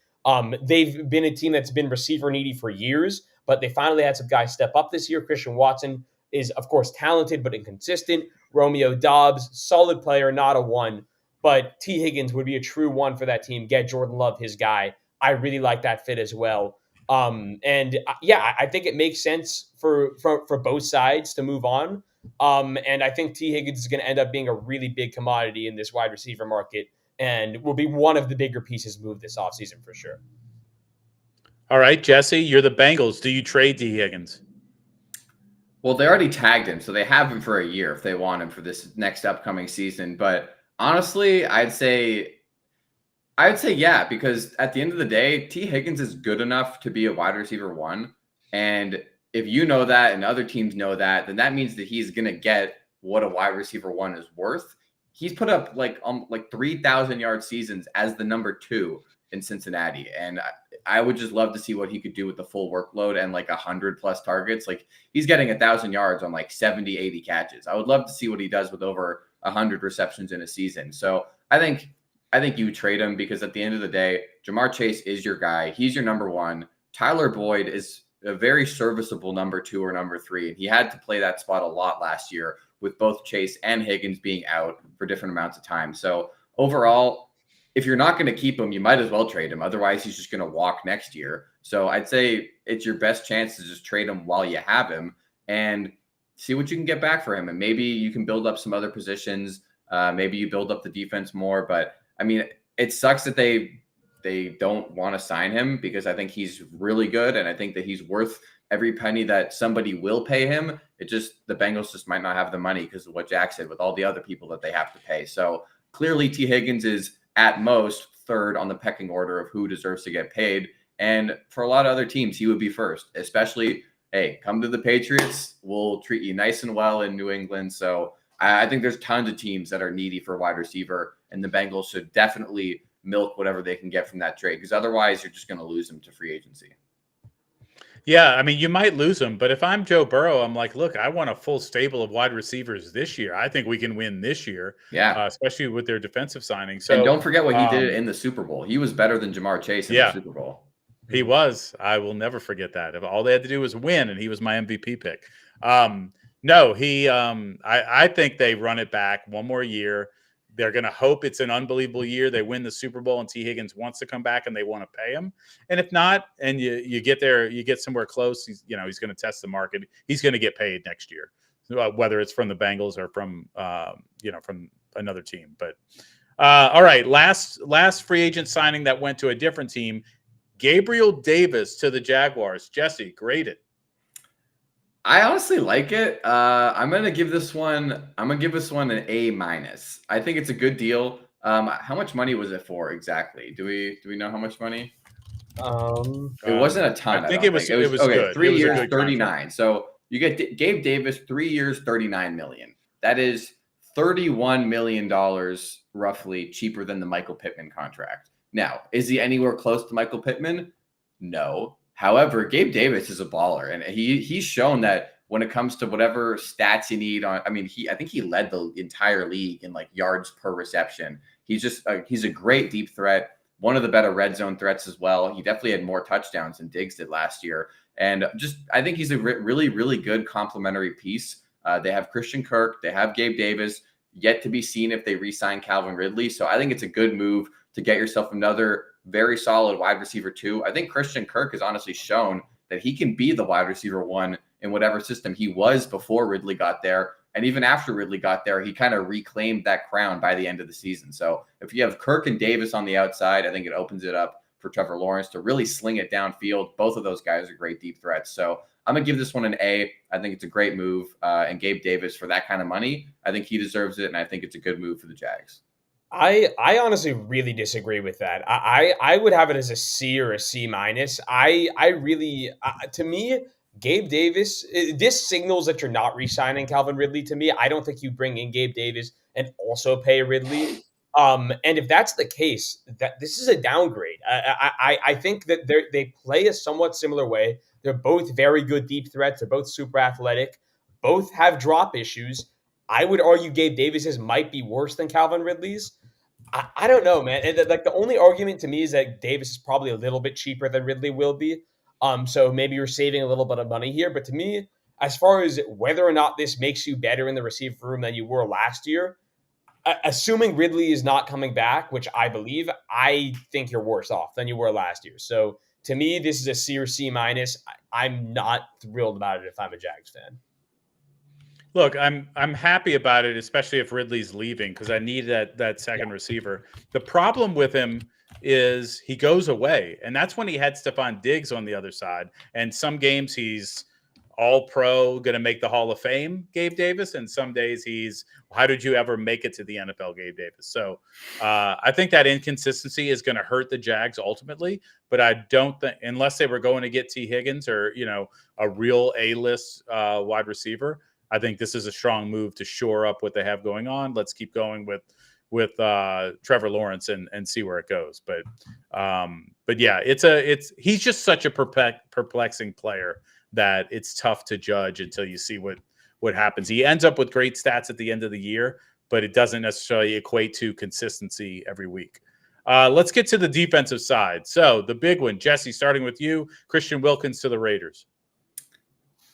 They've been a team that's been receiver needy for years, but they finally had some guys step up this year. Christian Watson is, of course, talented but inconsistent. Romeo Doubs, solid player, not a one. But T. Higgins would be a true one for that team. Get Jordan Love, his guy. I really like that fit as well. I think it makes sense for both sides to move on. And I think T. Higgins is going to end up being a really big commodity in this wide receiver market and will be one of the bigger pieces moved this offseason for sure. All right, Jesse, you're the Bengals. Do you trade T. Higgins? Well, they already tagged him, so they have him for a year if they want him for this next upcoming season. But honestly, I'd say yeah, because at the end of the day, T. Higgins is good enough to be a wide receiver 1. And if you know that and other teams know that, then that means that he's going to get what a wide receiver 1 is worth. He's put up like 3,000 yard seasons as the number 2 in Cincinnati. And I would just love to see what he could do with the full workload and like 100+ targets. Like he's getting 1,000 yards on like 70, 80 catches. I would love to see what he does with over 100 receptions in a season. So I think you trade him because at the end of the day, Ja'Marr Chase is your guy. He's your number 1. Tyler Boyd is a very serviceable number 2 or number 3. And he had to play that spot a lot last year with both Chase and Higgins being out for different amounts of time. So overall, if you're not going to keep him, you might as well trade him. Otherwise, he's just going to walk next year. So I'd say it's your best chance to just trade him while you have him and see what you can get back for him. And maybe you can build up some other positions. Maybe you build up the defense more. But I mean, it sucks that they don't want to sign him because I think he's really good. And I think that he's worth every penny that somebody will pay him. The Bengals just might not have the money because of what Jack said with all the other people that they have to pay. So clearly T. Higgins is at most 3rd on the pecking order of who deserves to get paid. And for a lot of other teams, he would be 1st, especially, hey, come to the Patriots. We'll treat you nice and well in New England. So I think there's tons of teams that are needy for wide receiver, and the Bengals should definitely milk whatever they can get from that trade because otherwise you're just going to lose them to free agency. Yeah, I mean, you might lose him, but if I'm Joe Burrow, I'm like, look, I want a full stable of wide receivers this year. I think we can win this year, especially with their defensive signing. So, and don't forget what he did in the Super Bowl. He was better than Ja'Marr Chase in the Super Bowl. He was. I will never forget that. If all they had to do was win, and he was my MVP pick. I think they run it back one more year. They're going to hope it's an unbelievable year. They win the Super Bowl and T. Higgins wants to come back and they want to pay him. And if not, and you get there, you get somewhere close, he's going to test the market. He's going to get paid next year, whether it's from the Bengals or from another team. But all right, last free agent signing that went to a different team, Gabriel Davis to the Jaguars. Jesse, grade it. I honestly like it. I'm gonna give this one an A-. I think it's a good deal. How much money was it for exactly? Do we know how much money? It wasn't a ton. I think it was okay. Good. 3 years, 39. Contract. So you get Gabe Davis, 3 years, $39 million. That is $31 million roughly cheaper than the Michael Pittman contract. Now, is he anywhere close to Michael Pittman? No. However, Gabe Davis is a baller, and he's shown that when it comes to whatever stats you need I think he led the entire league in like yards per reception. He's a great deep threat, one of the better red zone threats as well. He definitely had more touchdowns than Diggs did last year, and I think he's a really, really good complementary piece. They have Christian Kirk, they have Gabe Davis. Yet to be seen if they re-sign Calvin Ridley. So I think it's a good move to get yourself another very solid wide receiver 2. I think Christian Kirk has honestly shown that he can be the wide receiver 1 in whatever system he was before Ridley got there. And even after Ridley got there, he kind of reclaimed that crown by the end of the season. So if you have Kirk and Davis on the outside, I think it opens it up for Trevor Lawrence to really sling it downfield. Both of those guys are great deep threats. So I'm going to give this one an A. I think it's a great move. And Gabe Davis, for that kind of money, I think he deserves it. And I think it's a good move for the Jags. I honestly really disagree with that. I would have it as a C or a C-. I really, to me, Gabe Davis, this signals that you're not re-signing Calvin Ridley to me. I don't think you bring in Gabe Davis and also pay Ridley. And if that's the case, that this is a downgrade. I think that they play a somewhat similar way. They're both very good deep threats. They're both super athletic. Both have drop issues. I would argue Gabe Davis's might be worse than Calvin Ridley's. I don't know, man. Like the only argument to me is that Davis is probably a little bit cheaper than Ridley will be. So maybe you're saving a little bit of money here. But to me, as far as whether or not this makes you better in the receiver room than you were last year, assuming Ridley is not coming back, which I believe, I think you're worse off than you were last year. So to me, this is a C or C minus. I'm not thrilled about it if I'm a Jags fan. Look, I'm happy about it, especially if Ridley's leaving, because I need that second receiver. The problem with him is he goes away, and that's when he had Stephon Diggs on the other side. And some games he's all pro, going to make the Hall of Fame, Gabe Davis, and some days he's, how did you ever make it to the NFL, Gabe Davis? So I think that inconsistency is going to hurt the Jags ultimately, but I don't think, unless they were going to get T. Higgins or, a real A-list wide receiver, I think this is a strong move to shore up what they have going on. Let's keep going with Trevor Lawrence and see where it goes. But yeah, he's just such a perplexing player that it's tough to judge until you see what happens. He ends up with great stats at the end of the year, but it doesn't necessarily equate to consistency every week. Let's get to the defensive side. So the big one, Jesse, starting with you, Christian Wilkins to the Raiders.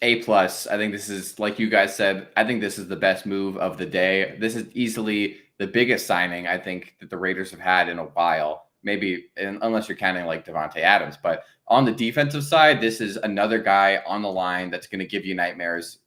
A+. I think this is, like you guys said, I think this is the best move of the day. This is easily the biggest signing I think that the Raiders have had in a while. Maybe unless you're counting like Devontae Adams, but on the defensive side, this is another guy on the line that's going to give you nightmares.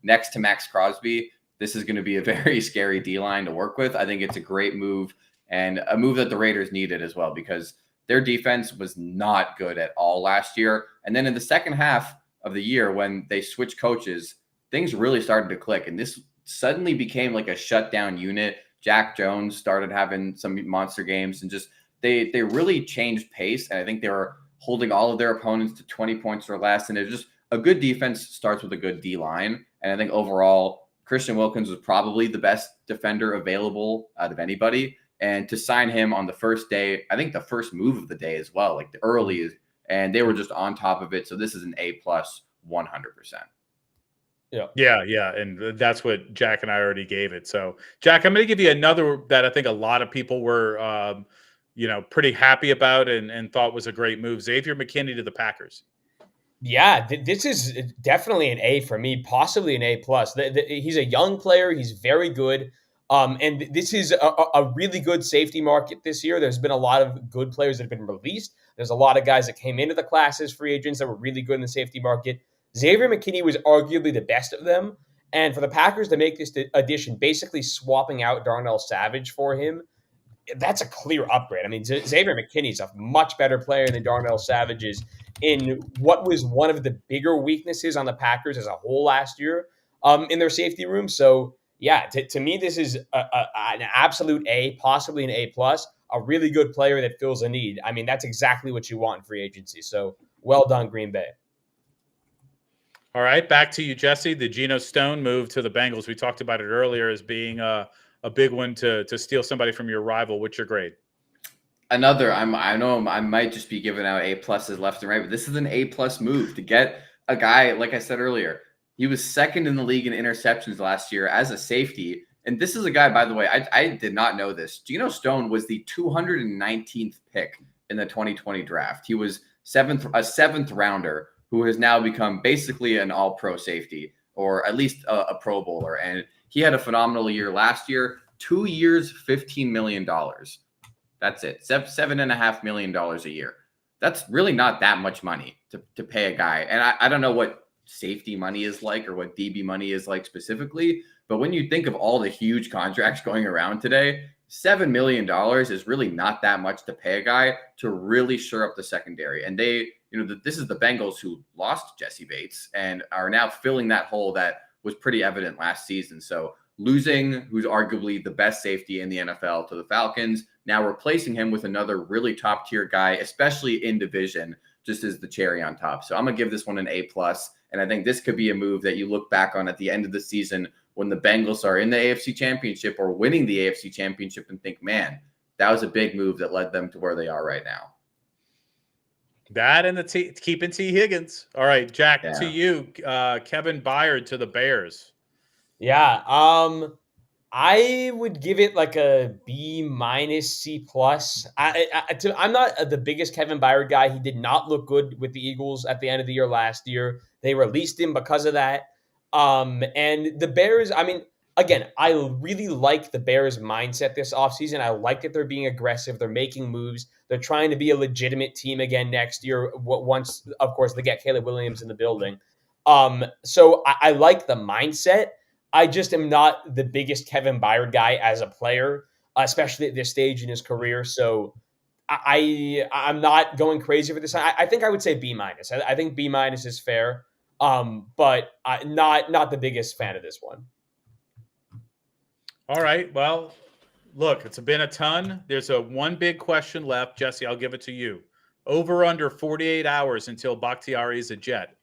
Next to Max Crosby, this is going to be a very scary D-line to work with. I think it's a great move and a move that the Raiders needed as well, because their defense was not good at all last year. And then in the second half of the year, when they switched coaches, things really started to click, and this suddenly became like a shutdown unit. Jack Jones started having some monster games, and just they really changed pace. And I think they were holding all of their opponents to 20 points or less. And it's just a good defense starts with a good D line. And I think overall, Christian Wilkins was probably the best defender available out of anybody. And to sign him on the first day, I think the first move of the day as well, like the early, and they were just on top of it. So this is an A+, 100%. Yeah. And that's what Jack and I already gave it. So Jack, I'm going to give you another that I think a lot of people were, pretty happy about and thought was a great move. Xavier McKinney to the Packers. Yeah, this is definitely an A for me, possibly an A+. He's a young player. He's very good. And this is a really good safety market this year. There's been a lot of good players that have been released. There's a lot of guys that came into the class as free agents that were really good in the safety market. Xavier McKinney was arguably the best of them. And for the Packers to make this addition, basically swapping out Darnell Savage for him, that's a clear upgrade. I mean, Xavier McKinney is a much better player than Darnell Savage is in what was one of the bigger weaknesses on the Packers as a whole last year in their safety room. So, yeah, to me, this is an absolute A, possibly an A+, a really good player that fills a need. I mean, that's exactly what you want in free agency. So, well done, Green Bay. All right, back to you, Jesse. The Geno Stone move to the Bengals. We talked about it earlier as being a big one to steal somebody from your rival. What's your grade? Another, I know I might just be giving out A+ left and right, but this is an A+ move to get a guy, like I said earlier, he was second in the league in interceptions last year as a safety. And this is a guy, by the way, I did not know this. Geno Stone was the 219th pick in the 2020 draft. He was a seventh rounder who has now become basically an all-pro safety, or at least a Pro Bowler. And he had a phenomenal year last year, 2 years, $15 million. That's it, $7.5 million a year. That's really not that much money to pay a guy. And I don't know what safety money is like or what DB money is like specifically, but when you think of all the huge contracts going around today, $7 million is really not that much to pay a guy to really shore up the secondary. And this is the Bengals who lost Jesse Bates and are now filling that hole that was pretty evident last season. So losing who's arguably the best safety in the NFL to the Falcons, now replacing him with another really top tier guy, especially in division, just as the cherry on top. So I'm going to give this one an A+. And I think this could be a move that you look back on at the end of the season when the Bengals are in the AFC Championship or winning the AFC Championship and think, man, that was a big move that led them to where they are right now. That and keeping T. Higgins. All right, Jack, to you. Kevin Byard to the Bears. Yeah, I would give it like a B-, C+. I'm not the biggest Kevin Byard guy. He did not look good with the Eagles at the end of the year last year. They released him because of that. And the Bears, I mean, again, I really like the Bears' mindset this offseason. I like that they're being aggressive. They're making moves. They're trying to be a legitimate team again next year. Once, of course, they get Caleb Williams in the building. So I like the mindset. I just am not the biggest Kevin Byard guy as a player, especially at this stage in his career. So I'm not going crazy for this. I think I would say B minus. I think B minus is fair. But not the biggest fan of this one. All right. Well, look, it's been a ton. There's one big question left. Jesse, I'll give it to you. Over under 48 hours until Bakhtiari is a Jet.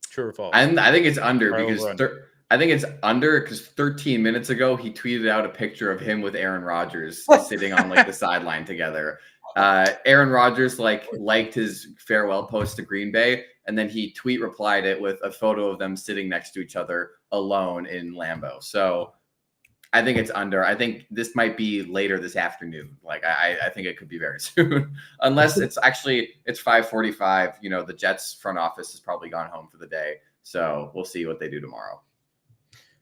True or false? And I think it's under Or because over under? I think it's under because 13 minutes ago he tweeted out a picture of him with Aaron Rodgers sitting on like the sideline together. Aaron Rodgers liked his farewell post to Green Bay, and then he tweet replied it with a photo of them sitting next to each other alone in Lambeau. So I think it's under. I think this might be later this afternoon. Like I think it could be very soon, unless it's 5:45. You know, the Jets front office has probably gone home for the day, so we'll see what they do tomorrow.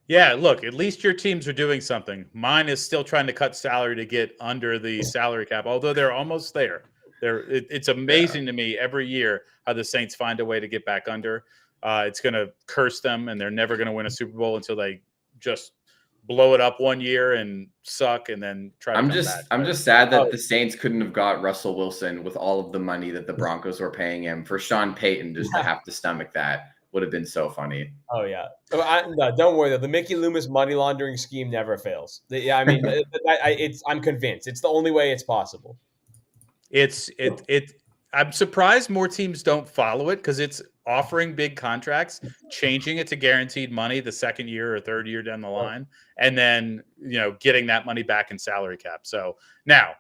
Yeah, look, at least your teams are doing something. Mine is still trying to cut salary to get under the salary cap, although they're almost there. It's amazing to me every year how the Saints find a way to get back under. It's going to curse them, and they're never going to win a Super Bowl until they just blow it up one year and suck, and then try to come back. I'm just sad that the Saints couldn't have got Russell Wilson with all of the money that the Broncos were paying him for Sean Payton just to have to stomach that. Would have been so funny. Oh yeah. No, don't worry though. The Mickey Loomis money laundering scheme never fails. I mean, I'm convinced it's the only way it's possible. I'm surprised more teams don't follow it because it's offering big contracts, changing it to guaranteed money the second year or third year down the line, and then getting that money back in salary cap. So now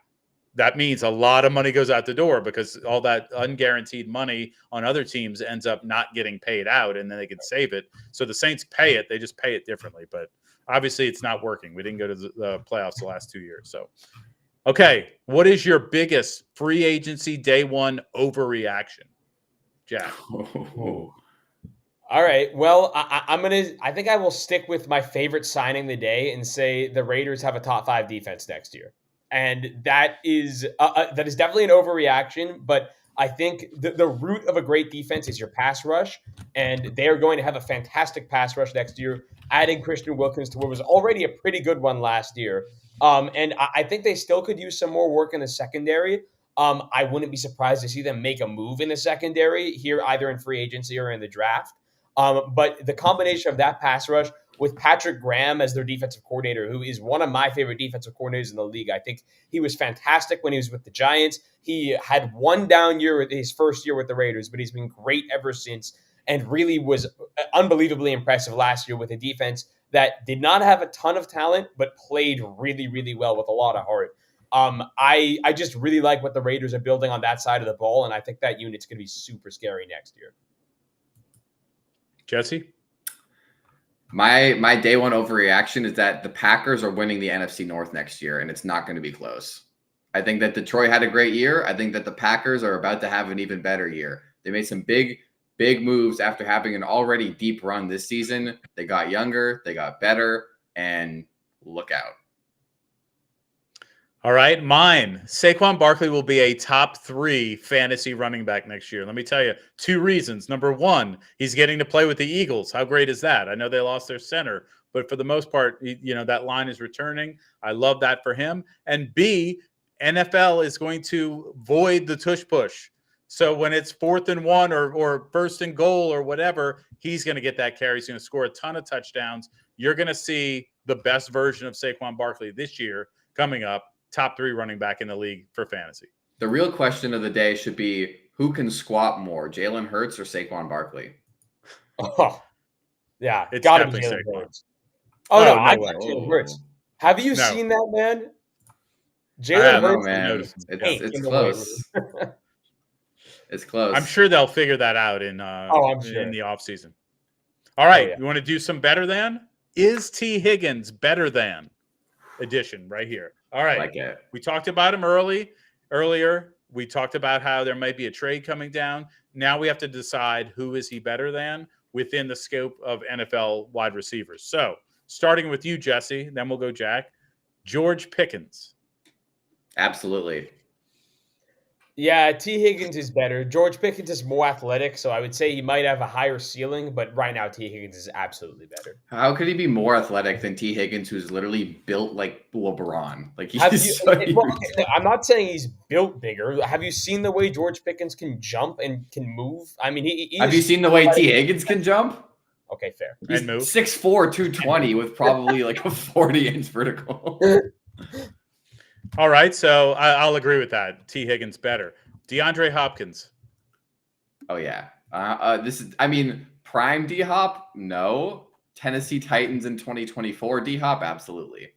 that means a lot of money goes out the door because all that unguaranteed money on other teams ends up not getting paid out, and then they can save it. So the Saints pay it. They just pay it differently. But obviously it's not working. We didn't go to the playoffs the last 2 years. So, okay, what is your biggest free agency day one overreaction, Jack? All right. Well, I think I will stick with my favorite signing of the day and say the Raiders have a top 5 defense next year. And that is definitely an overreaction, but I think the root of a great defense is your pass rush, and they are going to have a fantastic pass rush next year, adding Christian Wilkins to what was already a pretty good one last year. And I think they still could use some more work in the secondary. I wouldn't be surprised to see them make a move in the secondary here, either in free agency or in the draft. But the combination of that pass rush with Patrick Graham as their defensive coordinator, who is one of my favorite defensive coordinators in the league. I think he was fantastic when he was with the Giants. He had one down year with his first year with the Raiders, but he's been great ever since and really was unbelievably impressive last year with a defense that did not have a ton of talent, but played really, really well with a lot of heart. I just really like what the Raiders are building on that side of the ball, and I think that unit's going to be super scary next year. Jesse? My day one overreaction is that the Packers are winning the NFC North next year, and it's not going to be close. I think that Detroit had a great year. I think that the Packers are about to have an even better year. They made some big moves after having an already deep run this season. They got younger, they got better, and look out. All right, mine. Saquon Barkley will be a top 3 fantasy running back next year. Let me tell you 2 reasons. Number 1, he's getting to play with the Eagles. How great is that? I know they lost their center, but for the most part, that line is returning. I love that for him. And B, NFL is going to void the tush push. So when it's 4th and 1 or 1st and goal or whatever, he's going to get that carry. He's going to score a ton of touchdowns. You're going to see the best version of Saquon Barkley this year coming up. Top 3 running back in the league for fantasy. The real question of the day should be who can squat more, Jalen Hurts or Saquon Barkley? Oh, yeah. It's got to be Jalen Hurts. Oh, no, I got Jalen Hurts. Have you seen that, man? Jalen Hurts. Man. It's close. It's close. I'm sure they'll figure that out in the offseason. All right. You want to do some better than? Is T. Higgins better than? Edition right here. All right. Like it. We talked about him earlier. We talked about how there might be a trade coming down. Now we have to decide who is he better than within the scope of NFL wide receivers. So starting with you, Jesse, then we'll go Jack. George Pickens. Absolutely. Yeah, T. Higgins is better. George Pickens is more athletic, so I would say he might have a higher ceiling, but right now T. Higgins is absolutely better. How could he be more athletic than T. Higgins, who's literally built like LeBron? Like he's I'm not saying he's built bigger. Have you seen the way George Pickens can jump and can move? I mean, have you seen the way T. Higgins can jump? Okay, fair. He's 6'4", 220 with probably like a 40-inch vertical. All right, so I'll agree with that. T. Higgins better. DeAndre Hopkins. Oh yeah. This is, I mean, prime D Hop, no. Tennessee Titans in 2024, D Hop, absolutely.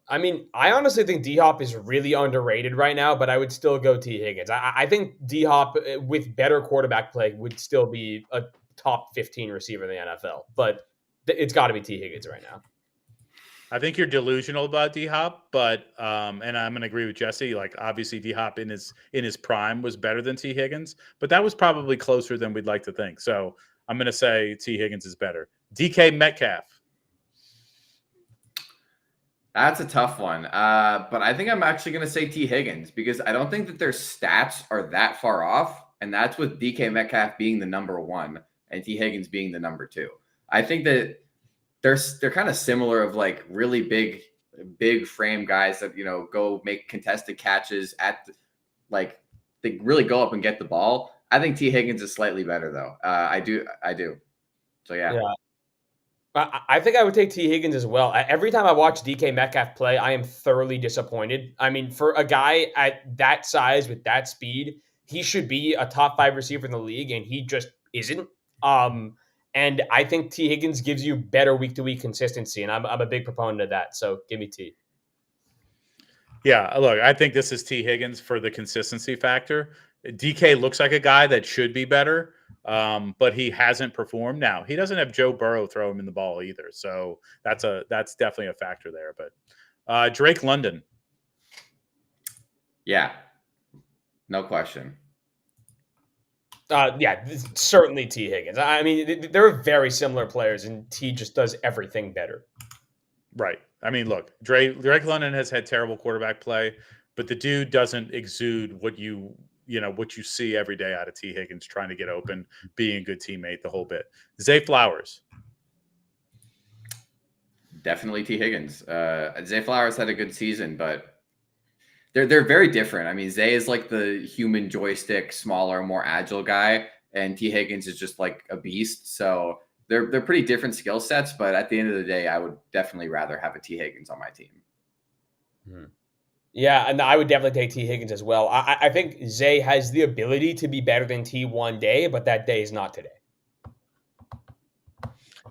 I mean, I honestly think D Hop is really underrated right now, but I would still go T. Higgins. I think D Hop with better quarterback play would still be a top 15 receiver in the NFL, but it's got to be T. Higgins right now. I think you're delusional about D Hop, but and I'm going to agree with Jesse. Like obviously D Hop in his prime was better than T. Higgins, but that was probably closer than we'd like to think. So I'm going to say T. Higgins is better. DK Metcalf. That's a tough one, but I think I'm actually going to say T. Higgins because I don't think that their stats are that far off, and that's with DK Metcalf being the number 1 and T. Higgins being the number 2. I think that they're kind of similar of like really big frame guys that, you know, go make contested catches like they really go up and get the ball. I think T. Higgins is slightly better though. I do. So yeah. I think I would take T. Higgins as well. Every time I watch DK Metcalf play, I am thoroughly disappointed. I mean, for a guy at that size with that speed, he should be a top 5 receiver in the league, and he just isn't. And I think T. Higgins gives you better week-to-week consistency, and I'm a big proponent of that. So give me T. Yeah, look, I think this is T. Higgins for the consistency factor. DK looks like a guy that should be better, but he hasn't performed. Now he doesn't have Joe Burrow throw him in the ball either, so that's definitely a factor there. But Drake London. Yeah, no question. Yeah, certainly T. Higgins. I mean, they're very similar players, and T just does everything better. Right. I mean, look, Drake London has had terrible quarterback play, but the dude doesn't exude what you see every day out of T. Higgins, trying to get open, being a good teammate, the whole bit. Zay Flowers. Definitely T. Higgins. Zay Flowers had a good season, but they're very different. I mean, Zay is like the human joystick, smaller, more agile guy, and T. Higgins is just like a beast. So they're pretty different skill sets, but at the end of the day, I would definitely rather have a T. Higgins on my team. Yeah, and I would definitely take T. Higgins as well. I think Zay has the ability to be better than T one day, but that day is not today.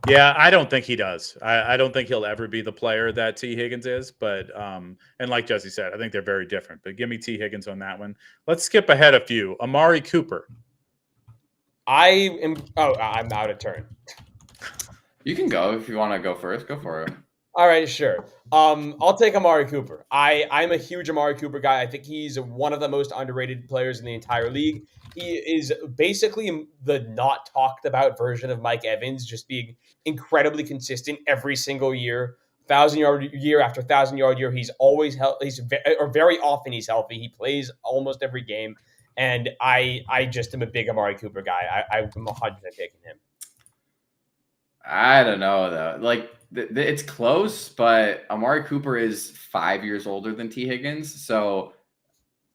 Yeah, I don't think he does. I don't think he'll ever be the player that T. Higgins is. But and like Jesse said, I think they're very different. But give me T. Higgins on that one. Let's skip ahead a few. Amari Cooper. I'm out of turn. You can go if you want to go first. Go for it. All right, sure. I'll take Amari Cooper. I'm a huge Amari Cooper guy. I think he's one of the most underrated players in the entire league. He is basically the not talked about version of Mike Evans, just being incredibly consistent every single year. 1,000-yard year after 1,000-yard year, he's always very often he's healthy. He plays almost every game, and I just am a big Amari Cooper guy. I'm 100% taking him. I don't know though. Like it's close, but Amari Cooper is 5 years older than T. Higgins. So,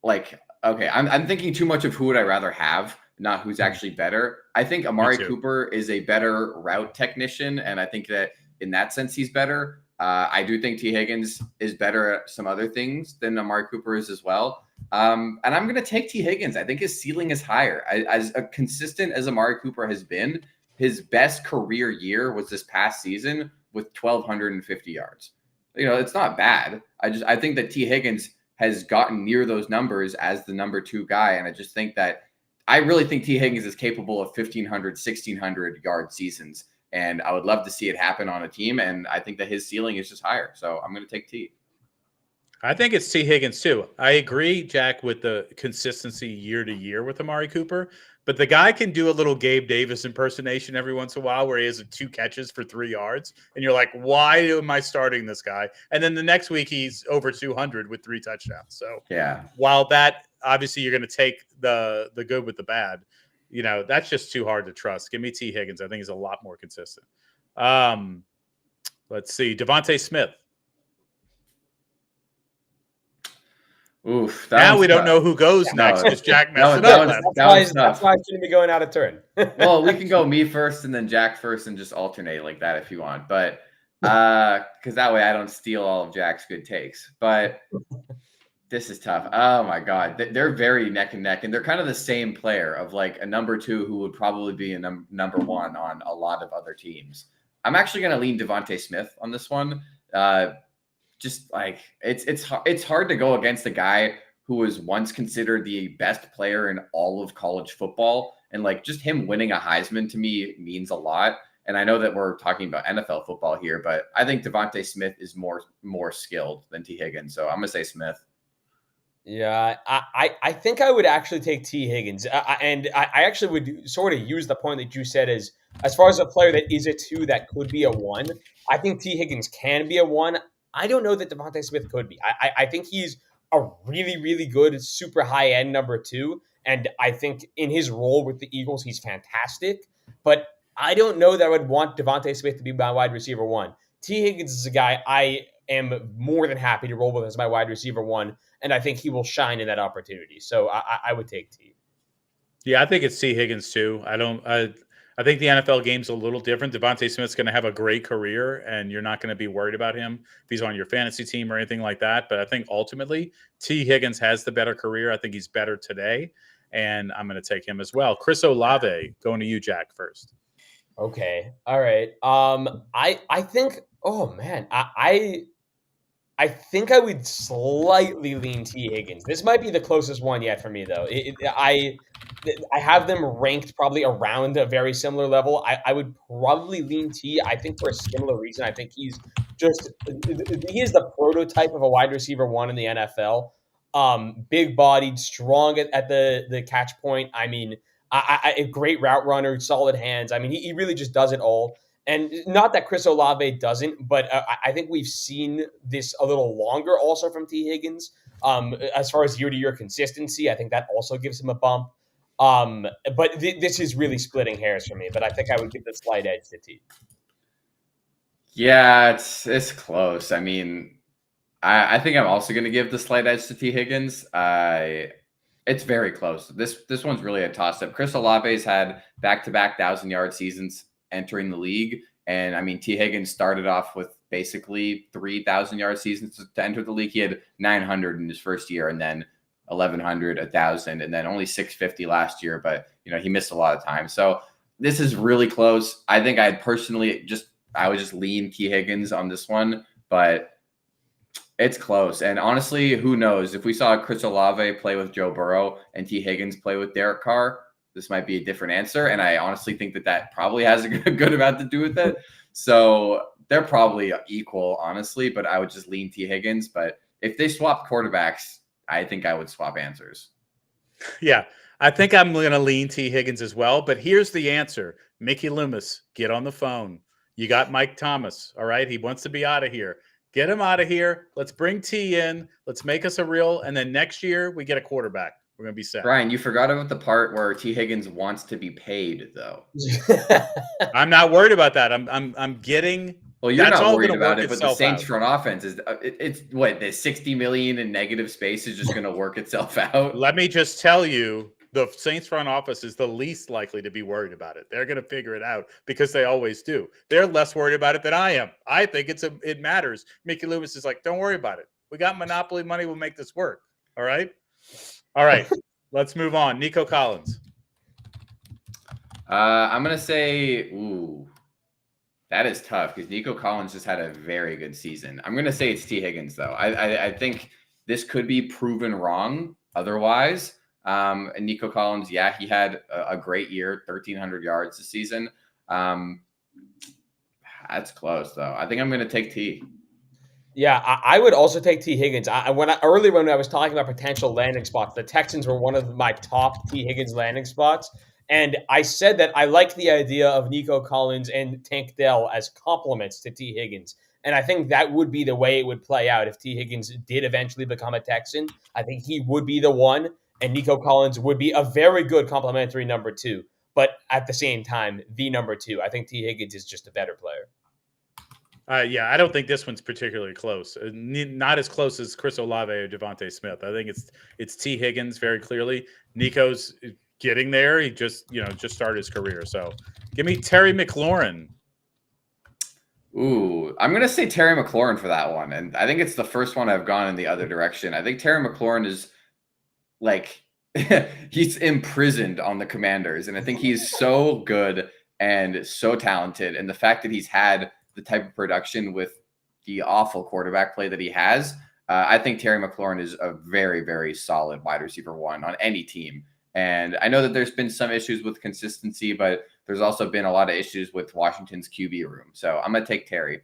like, okay, I'm thinking too much of who would I rather have, not who's actually better. I think Amari Cooper is a better route technician, and I think that in that sense he's better. I do think T. Higgins is better at some other things than Amari Cooper is as well. And I'm going to take T. Higgins. I think his ceiling is higher. As consistent as Amari Cooper has been, his best career year was this past season with 1,250 yards. You know, it's not bad. I think that T. Higgins has gotten near those numbers as the number 2 guy. And I just think that I really think T. Higgins is capable of 1,500, 1,600 yard seasons. And I would love to see it happen on a team. And I think that his ceiling is just higher. So I'm going to take T. I think it's T. Higgins too. I agree, Jack, with the consistency year to year with Amari Cooper. but the guy can do a little Gabe Davis impersonation every once in a while where he has 2 catches for 3 yards. And you're like, why am I starting this guy? And then the next week he's over 200 with 3 touchdowns. So Yeah. while that obviously you're going to take the good with the bad, that's just too hard to trust. Give me T. Higgins. I think he's a lot more consistent. Let's see. Devontae Smith. Oof. Now we don't know who goes next because Jack messed it that up. That's why I shouldn't be going out of turn. Well, we can go me first and then Jack first and just alternate like that if you want. But because that way I don't steal all of Jack's good takes. But this is tough. Oh my God. They're very neck and neck, and they're kind of the same player of like a number 2 who would probably be a number 1 on a lot of other teams. I'm actually going to lean Devontae Smith on this one. Just like it's hard to go against a guy who was once considered the best player in all of college football. And like just him winning a Heisman to me means a lot. And I know that we're talking about NFL football here, but I think Devontae Smith is more skilled than T. Higgins. So I'm going to say Smith. Yeah, I think I would actually take T. Higgins. And I actually would sort of use the point that you said as far as a player that is a 2 that could be a 1. I think T. Higgins can be a 1. I don't know that Devontae Smith could be. I think he's a really, really good, super high-end number 2. And I think in his role with the Eagles, he's fantastic. But I don't know that I would want Devontae Smith to be my wide receiver 1. T. Higgins is a guy I am more than happy to roll with as my wide receiver 1. And I think he will shine in that opportunity. So I would take T. Yeah, I think it's T. Higgins too. I think the NFL game's a little different. Devontae Smith's going to have a great career, and you're not going to be worried about him if he's on your fantasy team or anything like that. But I think ultimately, T. Higgins has the better career. I think he's better today, and I'm going to take him as well. Chris Olave, going to you, Jack, first. Okay. All right. I think. Oh man, I think I would slightly lean T. Higgins. This might be the closest one yet for me, though. I have them ranked probably around a very similar level. I would probably lean T. I think for a similar reason. I think he is the prototype of a wide receiver 1 in the NFL. Big bodied, strong at the catch point. I mean, a great route runner, solid hands. I mean, he really just does it all. And not that Chris Olave doesn't, but I think we've seen this a little longer also from T. Higgins. As far as year-to-year consistency, I think that also gives him a bump. But this is really splitting hairs for me, but I think I would give the slight edge to T. Yeah, it's close. I mean, I think I'm also going to give the slight edge to T. Higgins. It's very close. This one's really a toss-up. Chris Olave's had back-to-back 1,000-yard seasons entering the league. And I mean, T. Higgins started off with basically 3,000-yard seasons to enter the league. He had 900 in his first year, and then 1,100, 1,000, and then only 650 last year. But, he missed a lot of time. So this is really close. I think I would just lean T. Higgins on this one, but it's close. And honestly, who knows? If we saw Chris Olave play with Joe Burrow and T. Higgins play with Derek Carr, this might be a different answer. And I honestly think that probably has a good amount to do with it. So they're probably equal, honestly, but I would just lean T. Higgins. But if they swap quarterbacks, I think I would swap answers. Yeah, I think I'm going to lean T. Higgins as well. But here's the answer. Mickey Loomis, get on the phone. You got Mike Thomas, all right? He wants to be out of here. Get him out of here. Let's bring T in. Let's make us a real. And then next year, we get a quarterback. We're going to be set. Brian, you forgot about the part where T. Higgins wants to be paid, though. I'm not worried about that. I'm getting. Well, you're not worried about it, but the Saints front offense is it's what the $60 million in negative space is just going to work itself out. Let me just tell you, the Saints front office is the least likely to be worried about it. They're going to figure it out because they always do. They're less worried about it than I am. I think it matters. Mickey Loomis is like, don't worry about it. We got monopoly money. We'll make this work. All right. All right, let's move on. Nico Collins. I'm going to say, that is tough because Nico Collins just had a very good season. I'm going to say it's T. Higgins, though. I think this could be proven wrong otherwise. And Nico Collins, yeah, he had a great year, 1,300 yards this season. That's close, though. I think I'm going to take T. Yeah, I would also take T. Higgins. Earlier when I was talking about potential landing spots, the Texans were one of my top T. Higgins landing spots. And I said that I like the idea of Nico Collins and Tank Dell as complements to T. Higgins. And I think that would be the way it would play out if T. Higgins did eventually become a Texan. I think he would be the one, and Nico Collins would be a very good complementary number 2. But at the same time, the number 2. I think T. Higgins is just a better player. Yeah, I don't think this one's particularly close. Not as close as Chris Olave or Devontae Smith. I think it's T. Higgins very clearly. Nico's getting there. He just started his career. So give me Terry McLaurin. Ooh, I'm gonna say Terry McLaurin for that one, and I think it's the first one I've gone in the other direction. I think Terry McLaurin is like he's imprisoned on the Commanders, and I think he's so good and so talented, and the fact that he's had the type of production with the awful quarterback play that he has, I think Terry McLaurin is a very, very solid wide receiver 1 on any team. And I know that there's been some issues with consistency, but there's also been a lot of issues with Washington's QB room. So I'm going to take Terry.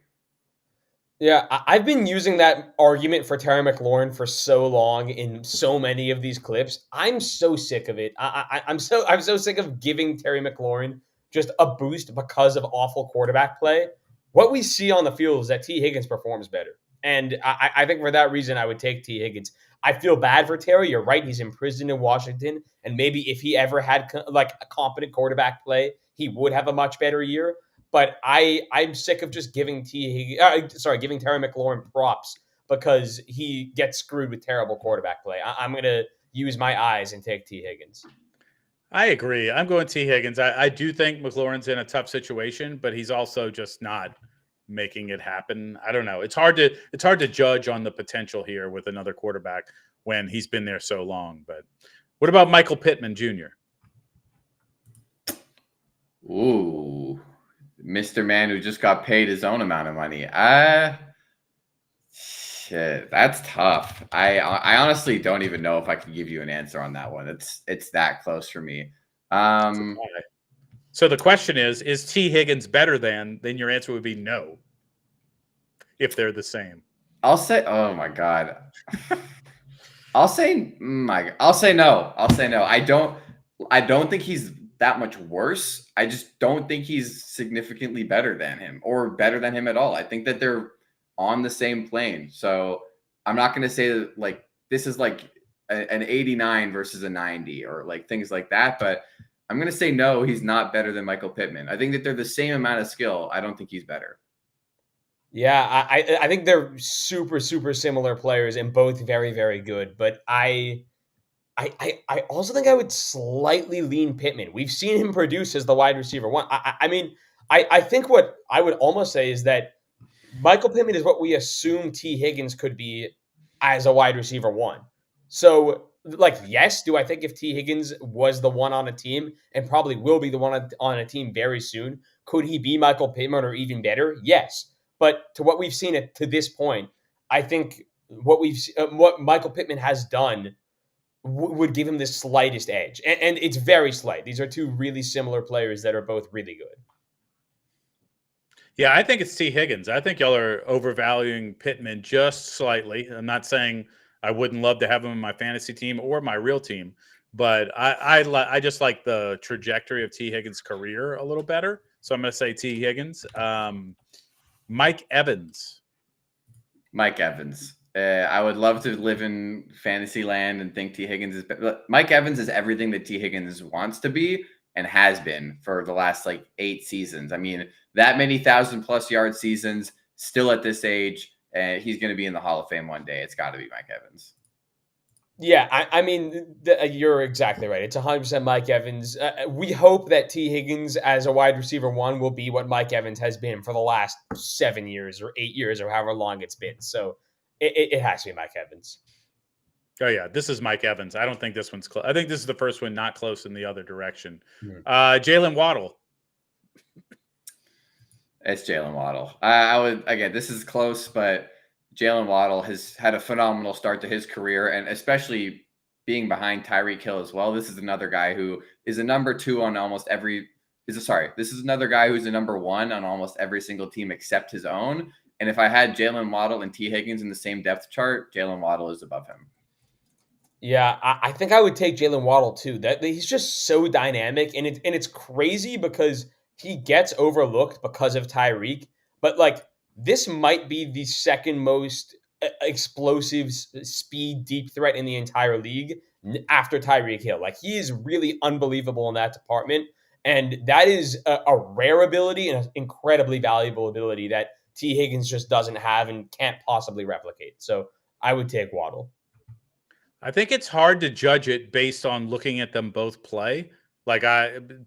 Yeah, I've been using that argument for Terry McLaurin for so long in so many of these clips. I'm so sick of it. I'm so sick of giving Terry McLaurin just a boost because of awful quarterback play. What we see on the field is that T. Higgins performs better. And I think for that reason, I would take T. Higgins. I feel bad for Terry. You're right. He's imprisoned in Washington. And maybe if he ever had like a competent quarterback play, he would have a much better year. But I'm sick of just giving giving Terry McLaurin props because he gets screwed with terrible quarterback play. I'm going to use my eyes and take T. Higgins. I agree. I'm going T. Higgins. I do think McLaurin's in a tough situation, but he's also just not making it happen. I don't know. It's hard to judge on the potential here with another quarterback when he's been there so long. But what about Michael Pittman Jr.? Ooh, Mr. Man who just got paid his own amount of money. Shit, that's tough. I honestly don't even know if I can give you an answer on that one. It's that close for me. So the question is T. Higgins better than? Then your answer would be no. If they're the same. I'll say, oh my God. I'll say no. I'll say no. I don't think he's that much worse. I just don't think he's significantly better than him or better than him at all. I think that they're on the same plane. So I'm not going to say that like this is like an 89 versus a 90 or like things like that. But I'm going to say no, he's not better than Michael Pittman. I think that they're the same amount of skill. I don't think he's better. Yeah, I think they're super, super similar players and both very, very good. But I also think I would slightly lean Pittman. We've seen him produce as the wide receiver 1. I think what I would almost say is that Michael Pittman is what we assume T. Higgins could be as a wide receiver 1. So, like, yes, do I think if T. Higgins was the one on a team and probably will be the one on a team very soon, could he be Michael Pittman or even better? Yes. But to what we've seen to this point, I think what Michael Pittman has done would give him the slightest edge. And it's very slight. These are two really similar players that are both really good. Yeah, I think it's T. Higgins. I think y'all are overvaluing Pittman just slightly. I'm not saying I wouldn't love to have him in my fantasy team or my real team, but I just like the trajectory of T. Higgins' career a little better. So I'm going to say T. Higgins. Mike Evans. I would love to live in fantasy land and think T. Higgins is better. Mike Evans is everything that T. Higgins wants to be and has been for the last like 8 seasons. I mean, that many 1,000+ yard seasons, still at this age, and he's going to be in the Hall of Fame one day. It's got to be Mike Evans. Yeah, I mean, you're exactly right. It's 100% Mike Evans. We hope that T. Higgins as a wide receiver 1 will be what Mike Evans has been for the last 7 years or 8 years or however long it's been. So it has to be Mike Evans. Oh, yeah, this is Mike Evans. I don't think this one's close. I think this is the first one not close in the other direction. Jalen Waddle. It's Jalen Waddle. I would, again, this is close, but Jalen Waddle has had a phenomenal start to his career, and especially being behind Tyreek Hill as well. This is another guy who is a number 2 on almost every – this is another guy who's a number 1 on almost every single team except his own. And if I had Jalen Waddle and T. Higgins in the same depth chart, Jalen Waddle is above him. Yeah, I think I would take Jalen Waddle too. That he's just so dynamic, and it's crazy because he gets overlooked because of Tyreek. But like this might be the second most explosive speed deep threat in the entire league after Tyreek Hill. Like he is really unbelievable in that department, and that is a rare ability and an incredibly valuable ability that T Higgins just doesn't have and can't possibly replicate. So I would take Waddle. I think it's hard to judge it based on looking at them both play. Like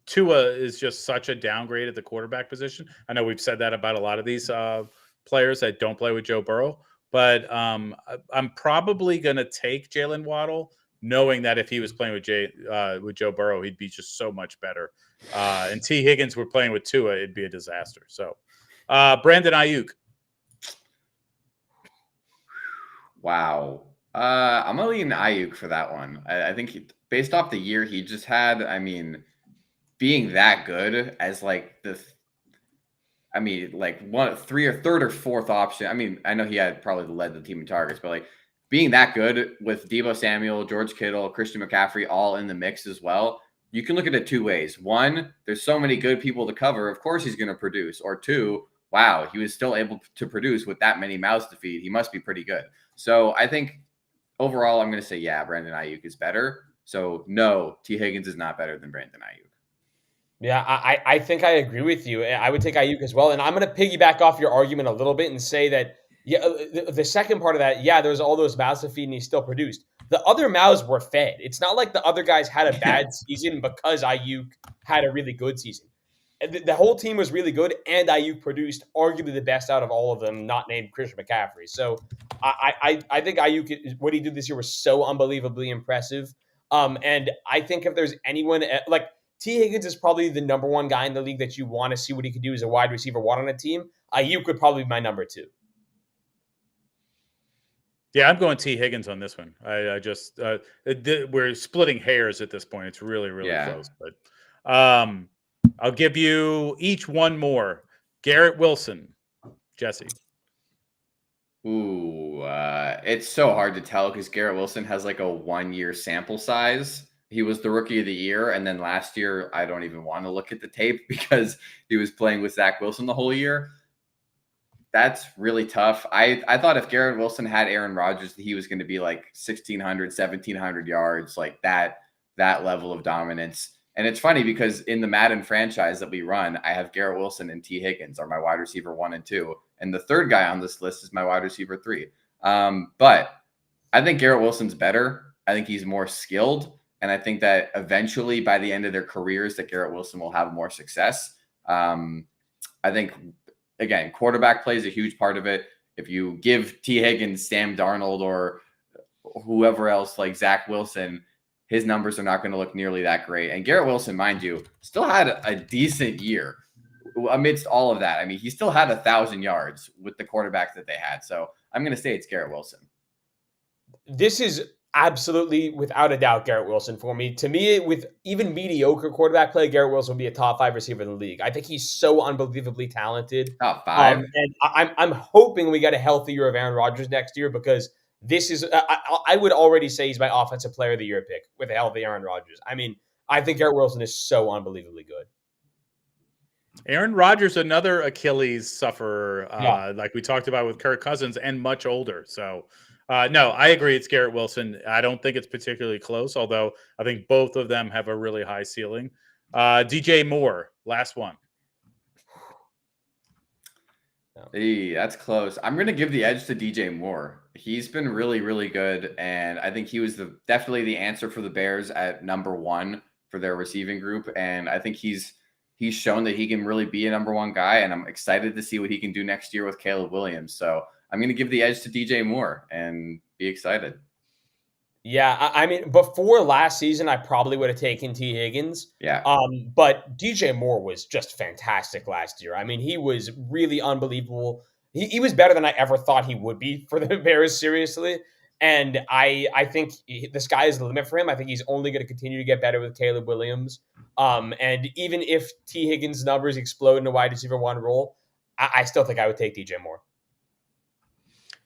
Tua is just such a downgrade at the quarterback position. I know we've said that about a lot of these players that don't play with Joe Burrow, but I'm probably going to take Jalen Waddle, knowing that if he was playing with Joe Burrow, he'd be just so much better. And T Higgins were playing with Tua, it'd be a disaster. So, Brandon Ayuk. Wow. I'm gonna lean Ayuk for that one. I think based off the year he just had, I mean, being that good as like like third or fourth option. I mean, I know he had probably led the team in targets, but like being that good with Deebo Samuel, George Kittle, Christian McCaffrey all in the mix as well. You can look at it two ways. One, there's so many good people to cover. Of course he's going to produce. Or two, wow, he was still able to produce with that many mouths to feed. He must be pretty good. So I think overall, I'm going to say, yeah, Brandon Ayuk is better. So no, T. Higgins is not better than Brandon Ayuk. Yeah, I think I agree with you. I would take Ayuk as well. And I'm going to piggyback off your argument a little bit and say that, yeah, the second part of that, yeah, there's all those mouths to feed and he still produced. The other mouths were fed. It's not like the other guys had a bad season because Ayuk had a really good season. The whole team was really good, and Ayuk produced arguably the best out of all of them, not named Christian McCaffrey. So I think Ayuk, what he did this year was so unbelievably impressive. And I think if there's anyone like T. Higgins is probably the number one guy in the league that you want to see what he could do as a wide receiver one on a team. Ayuk would probably be my number two. Yeah, I'm going T. Higgins on this one. I just we're splitting hairs at this point. It's really, really close. But I'll give you each one more. Garrett Wilson, Jesse. Ooh, it's so hard to tell because Garrett Wilson has like a 1 year sample size. He was the rookie of the year. And then last year, I don't even want to look at the tape because he was playing with Zach Wilson the whole year. That's really tough. I thought if Garrett Wilson had Aaron Rodgers, he was going to be like 1,600, 1,700 yards, like that level of dominance. And it's funny because in the Madden franchise that we run, I have Garrett Wilson and T. Higgins are my wide receiver 1 and 2. And the third guy on this list is my wide receiver 3. But I think Garrett Wilson's better. I think he's more skilled. And I think that eventually by the end of their careers that Garrett Wilson will have more success. I think, again, quarterback play is a huge part of it. If you give T. Higgins, Sam Darnold, or whoever else like Zach Wilson, his numbers are not going to look nearly that great. And Garrett Wilson, mind you, still had a decent year amidst all of that. I mean, he still had 1,000 yards with the quarterbacks that they had. So I'm going to say it's Garrett Wilson. This is absolutely, without a doubt, Garrett Wilson for me. To me, with even mediocre quarterback play, Garrett Wilson will be a top 5 receiver in the league. I think he's so unbelievably talented. Top 5. And I'm hoping we get a healthy year of Aaron Rodgers next year because this is, I would already say he's my offensive player of the year pick with a healthy Aaron Rodgers. I mean, I think Garrett Wilson is so unbelievably good. Aaron Rodgers, another Achilles sufferer, like we talked about with Kirk Cousins, and much older. So, no, I agree. It's Garrett Wilson. I don't think it's particularly close, although I think both of them have a really high ceiling. DJ Moore, last one. Hey, that's close. I'm going to give the edge to DJ Moore. He's been really, really good. And I think he was definitely the answer for the Bears at number 1 for their receiving group. And I think he's shown that he can really be a number 1 guy. And I'm excited to see what he can do next year with Caleb Williams. So I'm going to give the edge to DJ Moore and be excited. Yeah, I mean, before last season, I probably would have taken T. Higgins. Yeah. But DJ Moore was just fantastic last year. I mean, he was really unbelievable. He was better than I ever thought he would be for the Bears, seriously. And I think the sky is the limit for him. I think he's only going to continue to get better with Caleb Williams. And even if T. Higgins' numbers explode in a wide receiver 1 role, I still think I would take DJ Moore.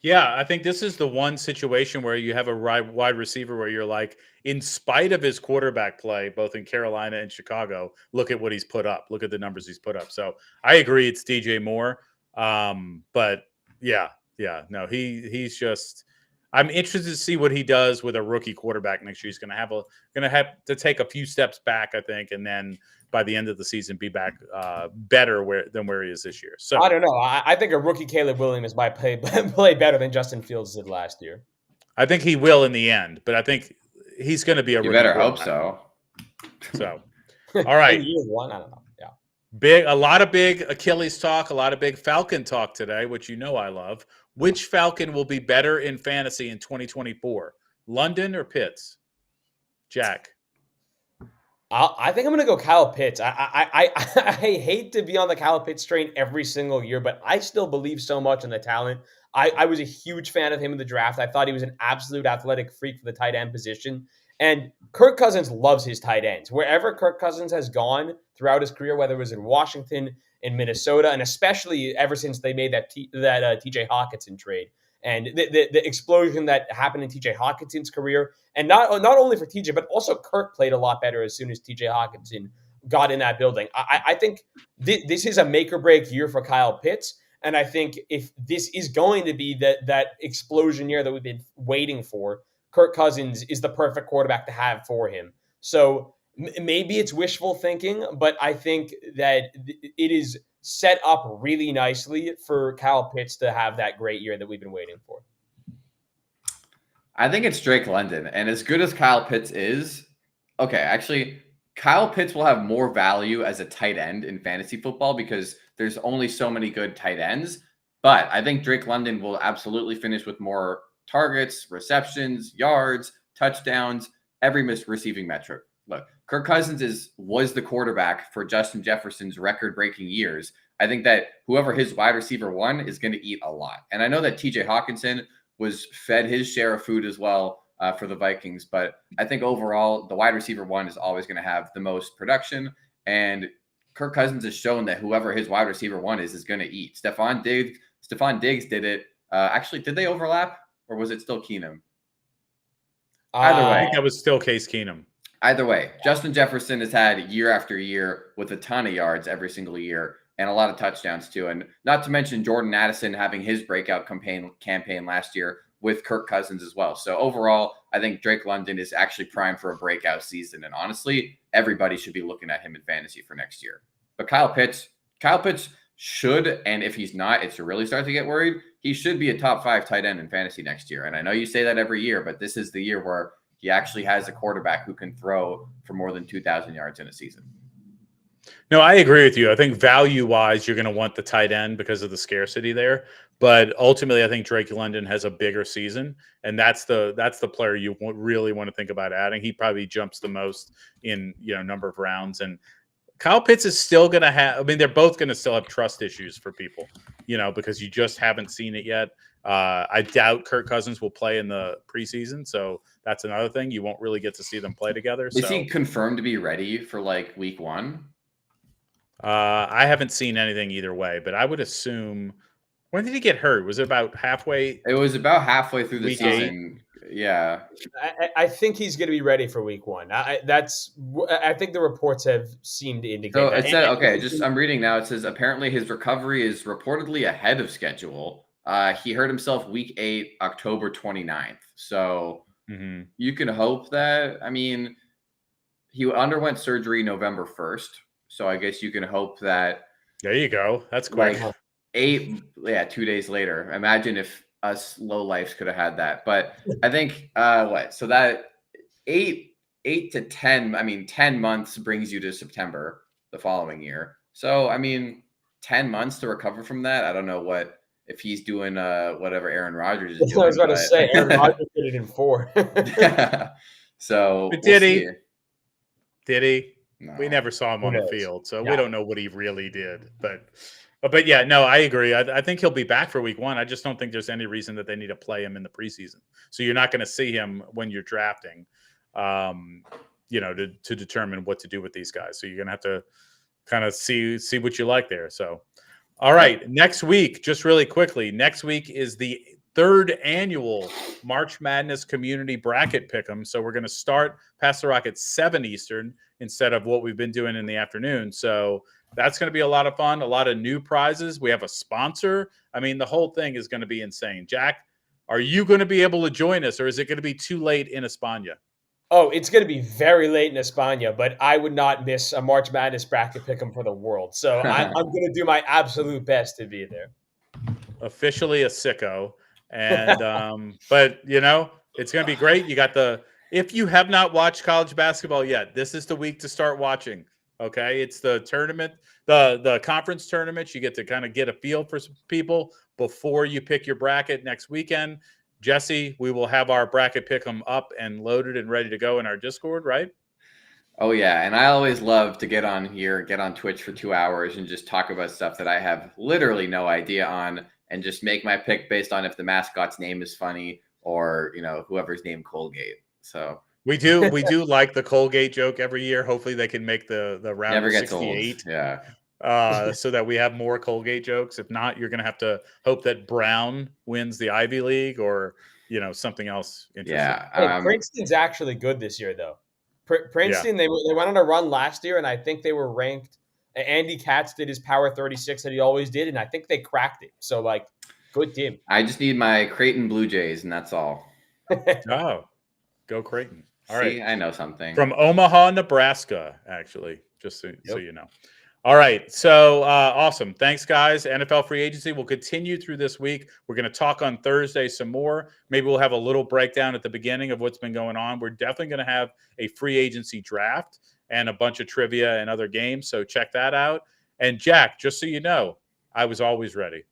Yeah, I think this is the one situation where you have a wide receiver where you're like, in spite of his quarterback play, both in Carolina and Chicago, look at what he's put up. Look at the numbers he's put up. So I agree, it's DJ Moore. But yeah, no, he's just. I'm interested to see what he does with a rookie quarterback next year. He's going to have to take a few steps back, I think, and then by the end of the season be back better than where he is this year. So I don't know. I think a rookie Caleb Williams might play better than Justin Fields did last year. I think he will in the end, but I think he's going to be a You rookie better hope quarterback. so. So, all right. In year one, I don't know. Yeah. A lot of big Achilles talk, a lot of big Falcon talk today, which I love. Which Falcon will be better in fantasy in 2024? London or Pitts? Jack. I think I'm going to go Kyle Pitts. I hate to be on the Kyle Pitts train every single year, but I still believe so much in the talent. I was a huge fan of him in the draft. I thought he was an absolute athletic freak for the tight end position. And Kirk Cousins loves his tight ends. Wherever Kirk Cousins has gone throughout his career, whether it was in Washington, in Minnesota, and especially ever since they made that TJ Hawkinson trade. And the explosion that happened in TJ Hawkinson's career, and not only for TJ, but also Kirk played a lot better as soon as TJ Hawkinson got in that building. I think this is a make or break year for Kyle Pitts. And I think if this is going to be that explosion year that we've been waiting for, Kirk Cousins is the perfect quarterback to have for him. So maybe it's wishful thinking, but I think that it is set up really nicely for Kyle Pitts to have that great year that we've been waiting for. I think it's Drake London. And as good as Kyle Pitts is, okay, actually, Kyle Pitts will have more value as a tight end in fantasy football because there's only so many good tight ends. But I think Drake London will absolutely finish with more targets, receptions, yards, touchdowns, every receiving metric. Look, Kirk Cousins was the quarterback for Justin Jefferson's record-breaking years. I think that whoever his wide receiver one is going to eat a lot. And I know that TJ Hawkinson was fed his share of food as well for the Vikings. But I think overall, the wide receiver one is always going to have the most production. And Kirk Cousins has shown that whoever his wide receiver one is going to eat. Stephon Diggs did it. Actually, did they overlap? Or was it still Keenum? Either way. I think that was still Case Keenum. Either way, Justin Jefferson has had year after year with a ton of yards every single year and a lot of touchdowns too. And not to mention Jordan Addison having his breakout campaign last year with Kirk Cousins as well. So overall, I think Drake London is actually primed for a breakout season. And honestly, everybody should be looking at him in fantasy for next year. But Kyle Pitts should, and if he's not, it's to really start to get worried. He should be a top 5 tight end in fantasy next year. And I know you say that every year, but this is the year where he actually has a quarterback who can throw for more than 2,000 yards in a season. No, I agree with you. I think value-wise, you're going to want the tight end because of the scarcity there. But ultimately, I think Drake London has a bigger season, and that's the player you really want to think about adding. He probably jumps the most in number of rounds. And Kyle Pitts is still going to have – I mean, they're both going to still have trust issues for people, because you just haven't seen it yet. I doubt Kirk Cousins will play in the preseason, so that's another thing. You won't really get to see them play together. Is he confirmed to be ready for week 1? I haven't seen anything either way, but I would assume. When did he get hurt? Was it about halfway? It was about halfway through the season. 8? Yeah, I think he's going to be ready for week 1. I think the reports have seemed to indicate. So that. it said, I'm reading now. It says apparently his recovery is reportedly ahead of schedule. He hurt himself week 8, October 29th. So you can hope that. I mean, he underwent surgery November 1st. So I guess you can hope that. There you go. That's quick. 2 days later. Imagine if us low lifes could have had that. But I think so that 8 to 10. 10 months brings you to September the following year. So 10 months to recover from that. I don't know if he's doing whatever Aaron Rodgers is doing. I was about to say Aaron Rodgers did it in 4. Yeah. So but did he? Did he? No. We never saw him on the field, so we don't know what he really did. But yeah, no, I agree. I think he'll be back for week 1. I just don't think there's any reason that they need to play him in the preseason. So you're not going to see him when you're drafting, to determine what to do with these guys. So you're going to have to kind of see what you like there. So, all right, next week, just really quickly, next week is the third annual March Madness Community Bracket Pick'em. So we're going to start Pass the Rock at 7 Eastern instead of what we've been doing in the afternoon. So that's going to be a lot of fun, a lot of new prizes. We have a sponsor. I mean, the whole thing is going to be insane. Jack, are you going to be able to join us, or is it going to be too late in España? Oh, it's going to be very late in España, but I would not miss a March Madness bracket pick'em for the world. So I'm going to do my absolute best to be there. Officially a sicko. And but you know, it's going to be great. You got if you have not watched college basketball yet, this is the week to start watching. Okay, it's the tournament, the conference tournaments. You get to kind of get a feel for some people before you pick your bracket next weekend. Jesse, we will have our bracket pick'em up and loaded and ready to go in our Discord, right? Oh yeah, and I always love to get on here, get on Twitch for 2 hours and just talk about stuff that I have literally no idea on, and just make my pick based on if the mascot's name is funny or, you know, whoever's named Colgate. So we do like the Colgate joke every year. Hopefully they can make the round never of gets 68. old. Yeah. So that we have more Colgate jokes. If not, you're going to have to hope that Brown wins the Ivy League or, you know, something else interesting. Yeah. Hey, Princeton's actually good this year, though. Princeton, they went on a run last year, and I think they were ranked. Andy Katz did his Power 36 that he always did, and I think they cracked it. So, like, good team. I just need my Creighton Blue Jays, and that's all. Oh, go Creighton. All See, right. I know something. From Omaha, Nebraska, actually, just so you know. All right. So awesome. Thanks, guys. NFL free agency will continue through this week. We're going to talk on Thursday some more. Maybe we'll have a little breakdown at the beginning of what's been going on. We're definitely going to have a free agency draft and a bunch of trivia and other games. So check that out. And Jack, just so you know, I was always ready.